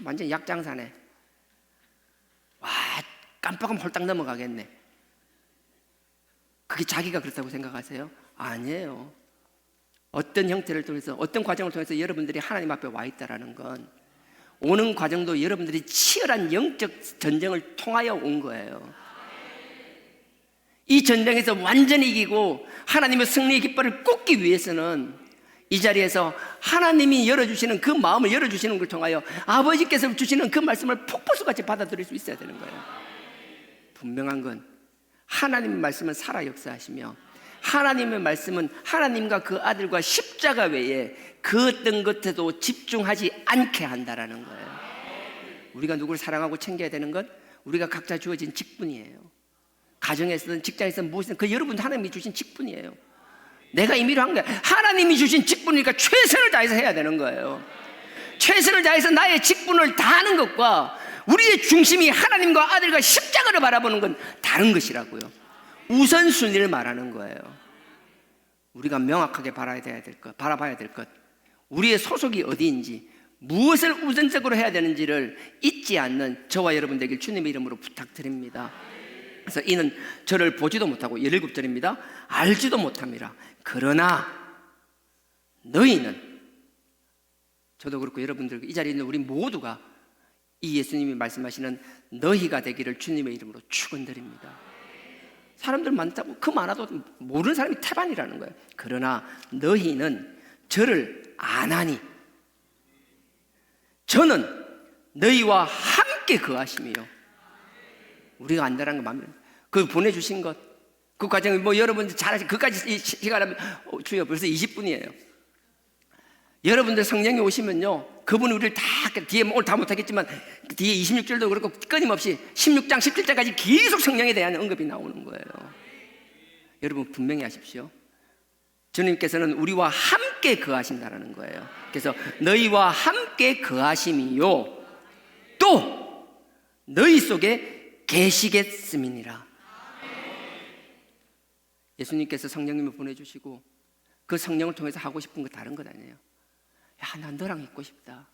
완전 약장사네. 와, 깜빡하면 홀딱 넘어가겠네. 그게 자기가 그렇다고 생각하세요? 아니에요. 어떤 형태를 통해서, 어떤 과정을 통해서 여러분들이 하나님 앞에 와 있다라는 건, 오는 과정도 여러분들이 치열한 영적 전쟁을 통하여 온 거예요. 이 전쟁에서 완전히 이기고 하나님의 승리의 깃발을 꽂기 위해서는 이 자리에서 하나님이 열어주시는 그 마음을 열어주시는 걸 통하여 아버지께서 주시는 그 말씀을 폭포수같이 받아들일 수 있어야 되는 거예요. 분명한 건 하나님의 말씀은 살아 역사하시며 하나님의 말씀은 하나님과 그 아들과 십자가 외에 그 어떤 것에도 집중하지 않게 한다라는 거예요. 우리가 누구를 사랑하고 챙겨야 되는 건 우리가 각자 주어진 직분이에요. 가정에서든 직장에서든 무엇이든 그 여러분 하나님이 주신 직분이에요. 내가 임의로 한 거야. 하나님이 주신 직분이니까 최선을 다해서 해야 되는 거예요. 최선을 다해서 나의 직분을 다하는 것과 우리의 중심이 하나님과 아들과 십자가를 바라보는 건 다른 것이라고요. 우선순위를 말하는 거예요. 우리가 명확하게 바라봐야 될 것, 우리의 소속이 어디인지, 무엇을 우선적으로 해야 되는지를 잊지 않는 저와 여러분 되길 주님의 이름으로 부탁드립니다. 그래서 이는 저를 보지도 못하고, 17절입니다. 알지도 못함이라. 그러나 너희는, 저도 그렇고 여러분들, 이 자리에 있는 우리 모두가 이 예수님이 말씀하시는 너희가 되기를 주님의 이름으로 축원드립니다. 사람들 많다고, 그 많아도 모르는 사람이 태반이라는 거예요. 그러나 너희는 저를 아나니 저는 너희와 함께 거하심이요. 우리가 안다라는 거 맞는, 그 보내주신 것, 그 과정을 뭐 여러분들 잘하시, 그까지 시간하면 주여 벌써 20분이에요. 여러분들 성령이 오시면요, 그분이 우리를 다, 뒤에 오늘 다 못하겠지만 뒤에 26절도 그렇고 끊임없이 16장 17절까지 계속 성령에 대한 언급이 나오는 거예요. 여러분 분명히 하십시오. 주님께서는 우리와 함께 거하신다라는 거예요. 그래서 너희와 함께 거하심이요 또 너희 속에 계시겠음이니라. 예수님께서 성령님을 보내주시고 그 성령을 통해서 하고 싶은 거 다른 것 아니에요. 야, 난 너랑 있고 싶다.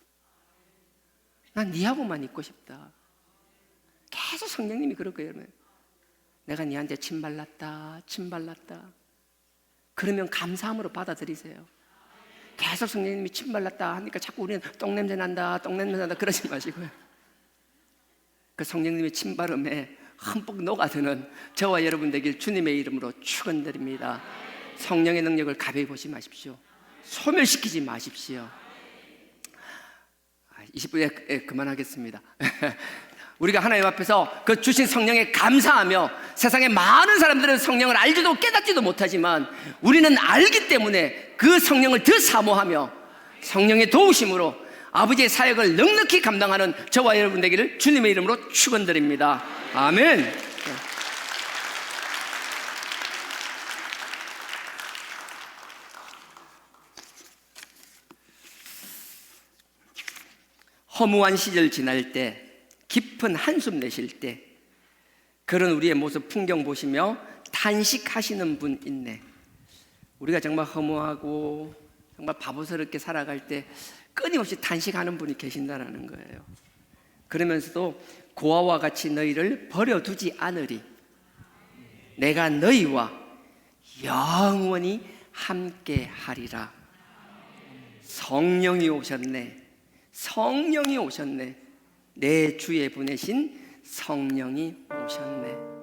난 니하고만 있고 싶다. 계속 성령님이 그럴 거예요. 여러분. 내가 니한테 침 발랐다. 그러면 감사함으로 받아들이세요. 계속 성령님이 침 발랐다 하니까 자꾸 우리는 똥냄새 난다 그러지 마시고요. 그 성령님의 침 바름에 흠뻑 녹아드는 저와 여러분 되길 주님의 이름으로 축원드립니다. 성령의 능력을 가벼이 보지 마십시오. 소멸시키지 마십시오. 20분에 그만하겠습니다. 우리가 하나님 앞에서 그 주신 성령에 감사하며, 세상에 많은 사람들은 성령을 알지도 깨닫지도 못하지만 우리는 알기 때문에 그 성령을 더 사모하며 성령의 도우심으로 아버지의 사역을 넉넉히 감당하는 저와 여러분 되기를 주님의 이름으로 축원드립니다. 아멘. 허무한 시절 지날 때, 깊은 한숨 내쉴 때 그런 우리의 모습 풍경 보시며 탄식하시는 분 있네. 우리가 정말 허무하고 정말 바보스럽게 살아갈 때 끊임없이 탄식하는 분이 계신다는 거예요. 그러면서도 고아와 같이 너희를 버려두지 않으리. 내가 너희와 영원히 함께 하리라. 성령이 오셨네. 성령이 오셨네. 내 주에 보내신 성령이 오셨네.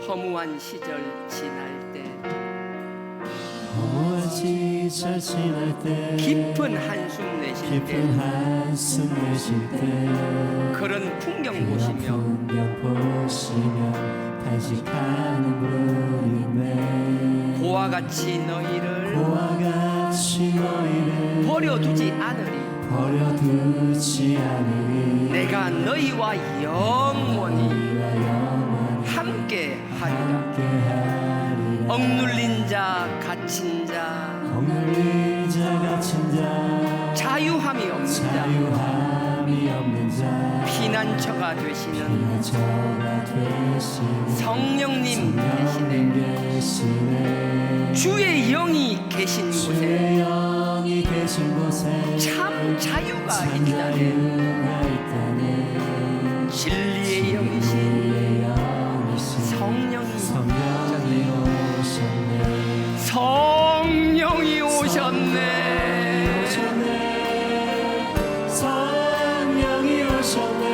허무한 시절 지날 때 허무한 시절 지날 때 깊은 한숨 내쉴 때 깊은 한숨 내쉴 때 그런 풍경 보시며 풍경 보시며 탄식하는 분이네 고와 같이 너희를 고와 같이 너희를 버려두지 않으리 버려두지 않으리 내가 너희와 영원히 너희와 영원히 함께 하리라 함께하리라 억눌린 자 갇힌 자 억눌린 자 갇힌 자 자유함이 없는 자 자유함이 없는 자 피난처가 되시는 피난처가 되시는 성령님 계시네 계시네 주의 영이 계신 곳에 주의 영이 계신 곳에 참 자유가 참 있다네 자유가 있다네 진리의 영이신 주의 영이신 성령이 성령이 오셨네 성령이 오셨네 성령이 오셨네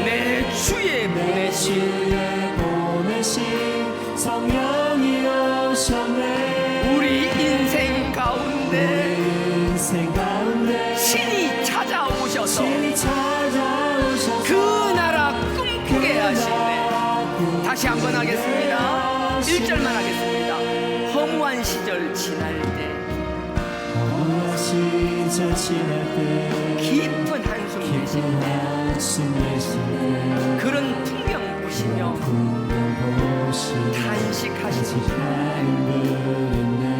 내 주의 내 보내신 주의 보내신 성령이 오셨네 우리 인생 가운데 인생 가운데 신이 찾아오셔서 신이 찾아오셔서 그 나라 꿈꾸게 하시네 다시 한번 하겠습니다 1절만 하겠습니다 허무한 시절 지날 때 허무한 시절 지날 때 깊은 한숨 내쉴 깊은 때 한숨 내쉴 때 그런 풍경 보시며 풍경 보시며 탄식하시는 탄식하는 분이네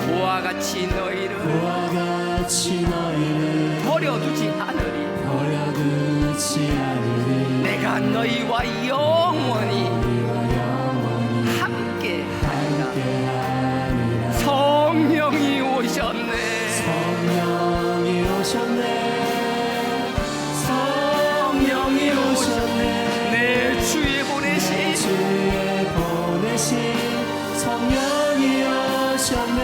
고와 같이 너희를 그와 같이 너희를 버려두지 않으리 버려두지 않으리 내가 너희와 영원히 너희와 영원히 함께 하리라 함께하리라 성령이 오셨네 성령이 오셨네 성령이 오셨네 내 주에 보내신 주의 보내신 성령이 오셨네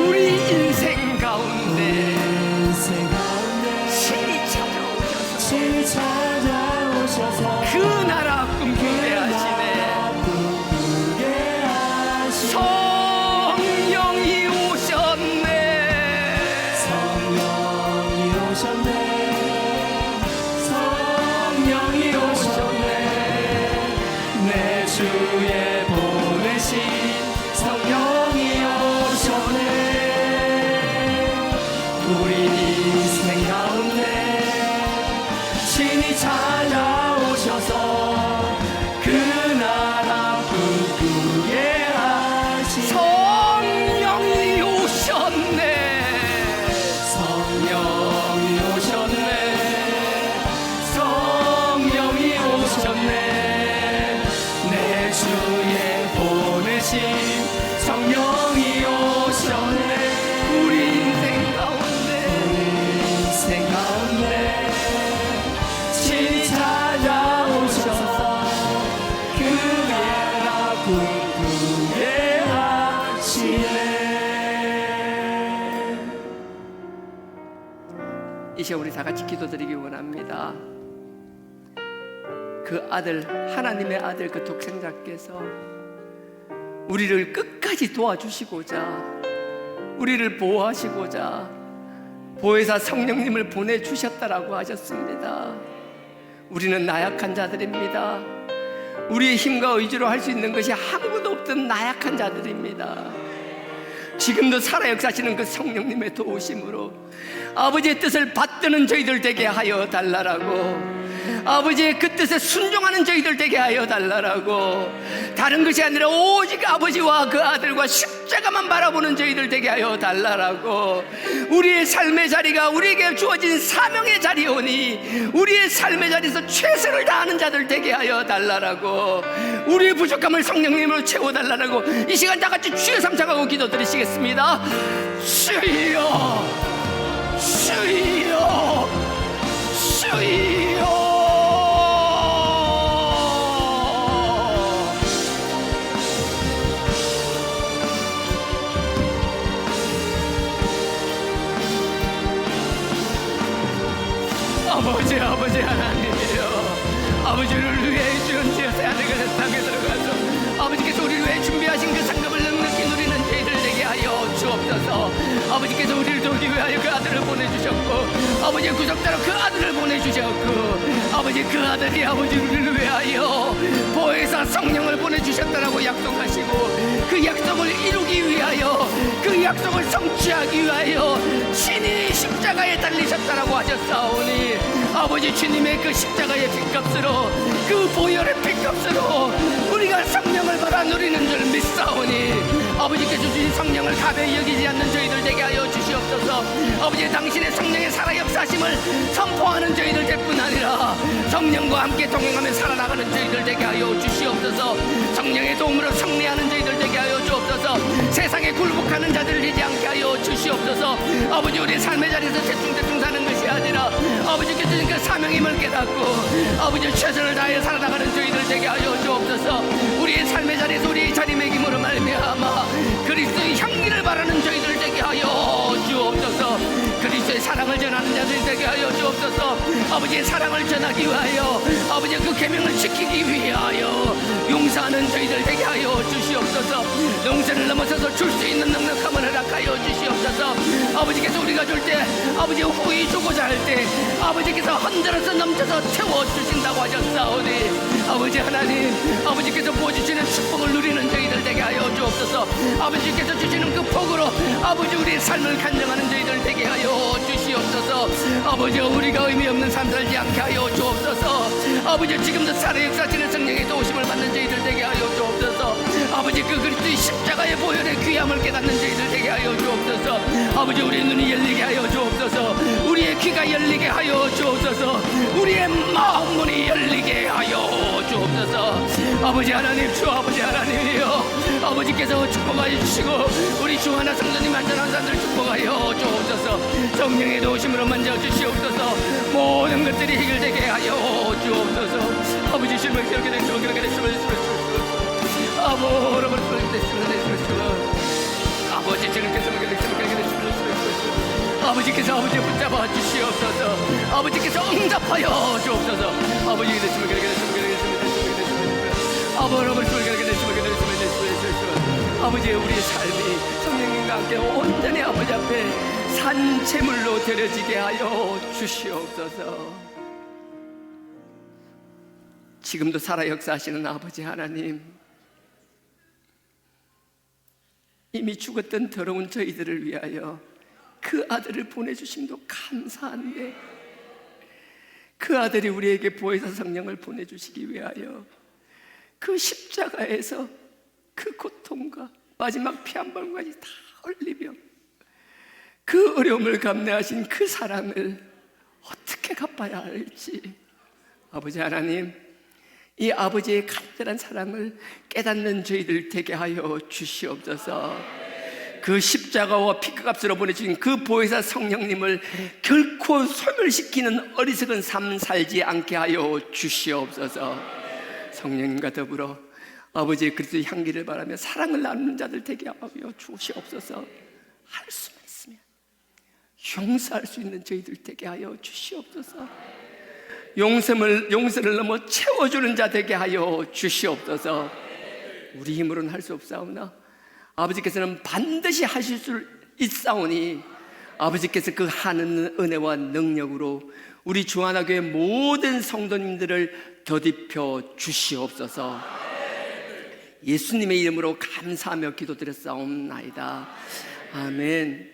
우리 인생 가운데 인생 가운데 신이 찾아오셔서 신이 찾아오셔서 그 나라 꿈꾸게 하시네 꿈꾸게 하시네 성령이 오셨네 성령이 오셨네 성령이 오셨네 내 주의 보내신 성령이 오셨네 우리 인생 가운데 신이 찾아오셔서 그 나라 꿈꾸게 하신 성령이 오셨네 성령이 오셨네 성령이 오셨네 내 주의 보내신 성령이 오셨네 우리 인생 가운데 인생 가운데 신이 찾아오셔서 그 나라 꿈꾸게 하시네 이 시간 우리 다 같이 기도드리기 원합니다. 그 아들 하나님의 아들 그 독생자께서 우리를 끝까지 도와주시고자 우리를 보호하시고자 보혜사 성령님을 보내주셨다라고 하셨습니다. 우리는 나약한 자들입니다. 우리의 힘과 의지로 할 수 있는 것이 아무것도 없던 나약한 자들입니다. 지금도 살아 역사하시는 그 성령님의 도우심으로 아버지의 뜻을 받드는 저희들 되게 하여 달라라고 아버지의 그 뜻에 순종하는 저희들 되게 하여 달라라고 다른 것이 아니라 오직 아버지와 그 아들과 십자가만 바라보는 저희들 되게 하여 달라라고 우리의 삶의 자리가 우리에게 주어진 사명의 자리오니 우리의 삶의 자리에서 최선을 다하는 자들 되게 하여 달라라고 우리의 부족함을 성령님으로 채워달라고 이 시간 다 같이 주여 삼창하고 기도드리시겠습니다. 주여 주여 주여 아버지 하나님이여 아버지를 위해 주恩지어서 하늘과 땅에 들어가서 세우기 위하여 그 아들을 보내주셨고, 아버지 구속자로 그 아들을 보내주셨고, 아버지 그 아들이 아버지 우리를 위하여 보혜사 성령을 보내주셨다라고 약속하시고, 그 약속을 이루기 위하여, 그 약속을 성취하기 위하여 친히 십자가에 달리셨다라고 하셨사오니, 아버지 주님의 그 십자가의 핏값으로, 그 보혈의 핏값으로 우리가 성령을 받아 누리는 줄 믿사오니, 아버지께서 주신 성령을 가벼이 여기지 않는 저희들 되게 하여 주시옵소서. 아버지 당신의 성령의 살아 역사심을 선포하는 저희들 될 뿐 아니라 성령과 함께 동행하며 살아나가는 저희들 되게 하여 주시옵소서. 성령의 도움으로 승리하는 저희들 되게 하여 주옵소서. 세상에 굴복하는 자들을 되지 않게 하여 주시옵소서. 아버지 우리의 삶의 자리에서 대충대충 사는 것이 아니라 아버지께서 주신 그 사명임을 깨닫고 아버지 최선을 다해 살아나가는 저희들 되게 하여 주옵소서. 우리의 삶의 자리에서 우리의 자리매김으로 말미암아 그리스도의 향기를 바라는 저희들 되게 하여 주옵소서. 그리스도의 사랑을 전하는 자들 되게 하여 주옵소서. 아버지의 사랑을 전하기 위하여, 아버지의 그 계명을 지키기 위하여 용서하는 저희들 되게 하여 주시옵소서. 용서를 넘어서서 줄 수 있는 능력함을 허락하여 주시옵소서. 아버지께서 우리가 줄 때 아버지 후히 주고자 할 때 아버지께서 흔들어서 넘쳐서 채워주신다고 하셨사오니, 아버지 하나님, 아버지께서 부어주시는 축복을 누리는 저희들 되게 하여 주옵소서. 아버지께서 주시는 그 복으로 아버지 우리의 삶을 간증하는 저희들 되게 하여 주시옵소서. 아버지 우리가 의미 없는 삶 살지 않게 하여 주옵소서. 아버지 지금도 살아 역사하시는 성령의 도우심을 받는 저희들 되게 하여 주옵소서. 아버지 그 그리스도의 십자가의 보혈의 귀함을 깨닫는 저희들 되게 하여 주옵소서. 아버지 우리의 눈이 열리게 하여 주옵소서. 우리의 귀가 열리게 하여 주옵소서. 우리의 마음 문이 열리게 하여 주옵소서. 아버지 하나님, 주 아버지 하나님이여, 아버지께서 축복하여 주시고 우리 주 하나 성도님 안전한 사람들 축복하여 주옵소서. 성령의 도우심으로 만져 주시옵소서. 모든 것들이 해결되게 하여 주옵소서. 아버지 주님을 기억해 주시고 기억해 주시고 아버지 주님께서 아버지께서 아버지 붙잡아 주시옵소서. 아버지께서 응답하여 주옵소서. 아버지 아버지 우리의 삶이 성령님과 함께 온전히 아버지 앞에 산채물로 드려지게 하여 주시옵소서. 지금도 살아 역사하시는 아버지 하나님, 이미 죽었던 더러운 저희들을 위하여 그 아들을 보내주심도 감사한데, 그 아들이 우리에게 보혜사 성령을 보내주시기 위하여 그 십자가에서 그 고통과 마지막 피 한 방울까지 다 흘리며 그 어려움을 감내하신 그 사랑을 어떻게 갚아야 할지, 아버지 하나님, 이 아버지의 간절한 사랑을 깨닫는 저희들 되게 하여 주시옵소서. 그 십자가와 피값으로 보내주신 그 보혜사 성령님을 결코 소멸시키는 어리석은 삶 살지 않게 하여 주시옵소서. 성령님과 더불어 아버지의 그리스도의 향기를 바라며 사랑을 나누는 자들 되게 하여 주시옵소서. 할 수만 있으면 용서할 수 있는 저희들 되게 하여 주시옵소서. 용서를 넘어 채워주는 자 되게 하여 주시옵소서. 우리 힘으로는 할 수 없사오나 아버지께서는 반드시 하실 수 있사오니, 아버지께서 그 하는 은혜와 능력으로 우리 주하나교회 모든 성도님들을 더딥혀 주시옵소서. 예수님의 이름으로 감사하며 기도드렸사옵나이다. 아멘.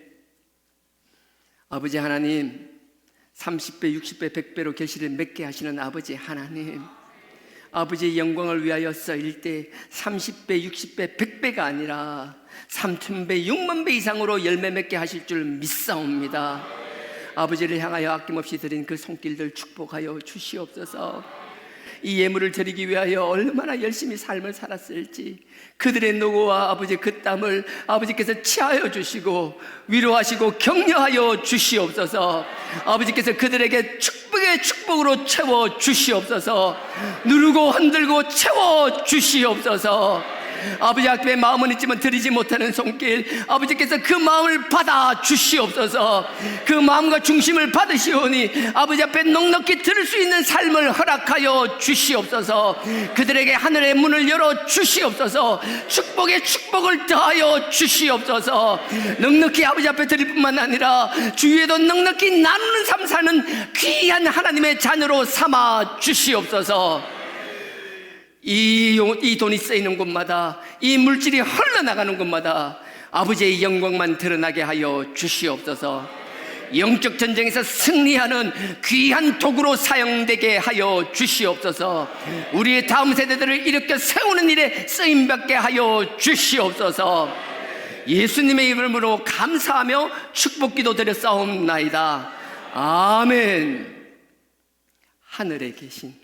아버지 하나님, 30배, 60배, 100배로 계시를 맺게 하시는 아버지 하나님, 아버지의 영광을 위하여 쓰일 때 30배, 60배, 100배가 아니라 3000배, 6만배 이상으로 열매 맺게 하실 줄 믿사옵니다. 아버지를 향하여 아낌없이 드린 그 손길들 축복하여 주시옵소서. 이 예물을 드리기 위하여 얼마나 열심히 삶을 살았을지 그들의 노고와 아버지 그 땀을 아버지께서 치하여 주시고 위로하시고 격려하여 주시옵소서. 아버지께서 그들에게 축복의 축복으로 채워 주시옵소서. 누르고 흔들고 채워 주시옵소서. 아버지 앞에 마음은 있지만 드리지 못하는 손길, 아버지께서 그 마음을 받아 주시옵소서. 그 마음과 중심을 받으시오니 아버지 앞에 넉넉히 들을 수 있는 삶을 허락하여 주시옵소서. 그들에게 하늘의 문을 열어 주시옵소서. 축복에 축복을 더하여 주시옵소서. 넉넉히 아버지 앞에 드릴 뿐만 아니라 주위에도 넉넉히 나누는 삶 사는 귀한 하나님의 자녀로 삼아 주시옵소서. 이 돈이 쓰이는 곳마다, 이 물질이 흘러나가는 곳마다 아버지의 영광만 드러나게 하여 주시옵소서. 영적 전쟁에서 승리하는 귀한 도구로 사용되게 하여 주시옵소서. 우리의 다음 세대들을 일으켜 세우는 일에 쓰임받게 하여 주시옵소서. 예수님의 이름으로 감사하며 축복기도 드렸사옵나이다. 아멘. 하늘에 계신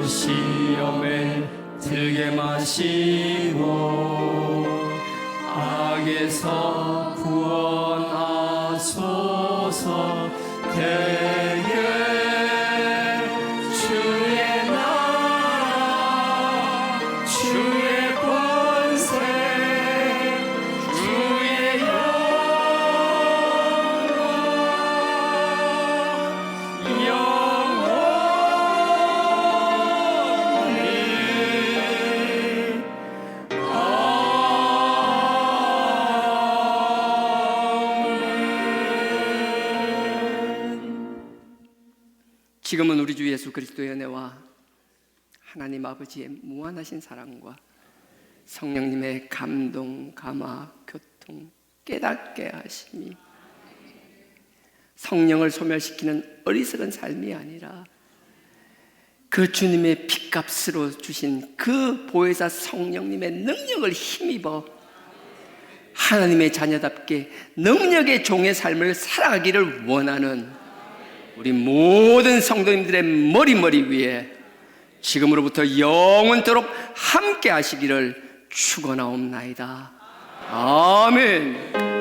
시험에 들게 마시고 악에서 구원하소서. 대개 주의 나라 주의 권세 주의 영광 지금은 우리 주 예수 그리스도의 은혜와 하나님 아버지의 무한하신 사랑과 성령님의 감동, 감화, 교통, 깨닫게 하심이 성령을 소멸시키는 어리석은 삶이 아니라 그 주님의 핏값으로 주신 그 보혜사 성령님의 능력을 힘입어 하나님의 자녀답게 능력의 종의 삶을 살아가기를 원하는 우리 모든 성도님들의 머리 위에 지금으로부터 영원토록 함께 하시기를 축원하옵나이다. 아멘.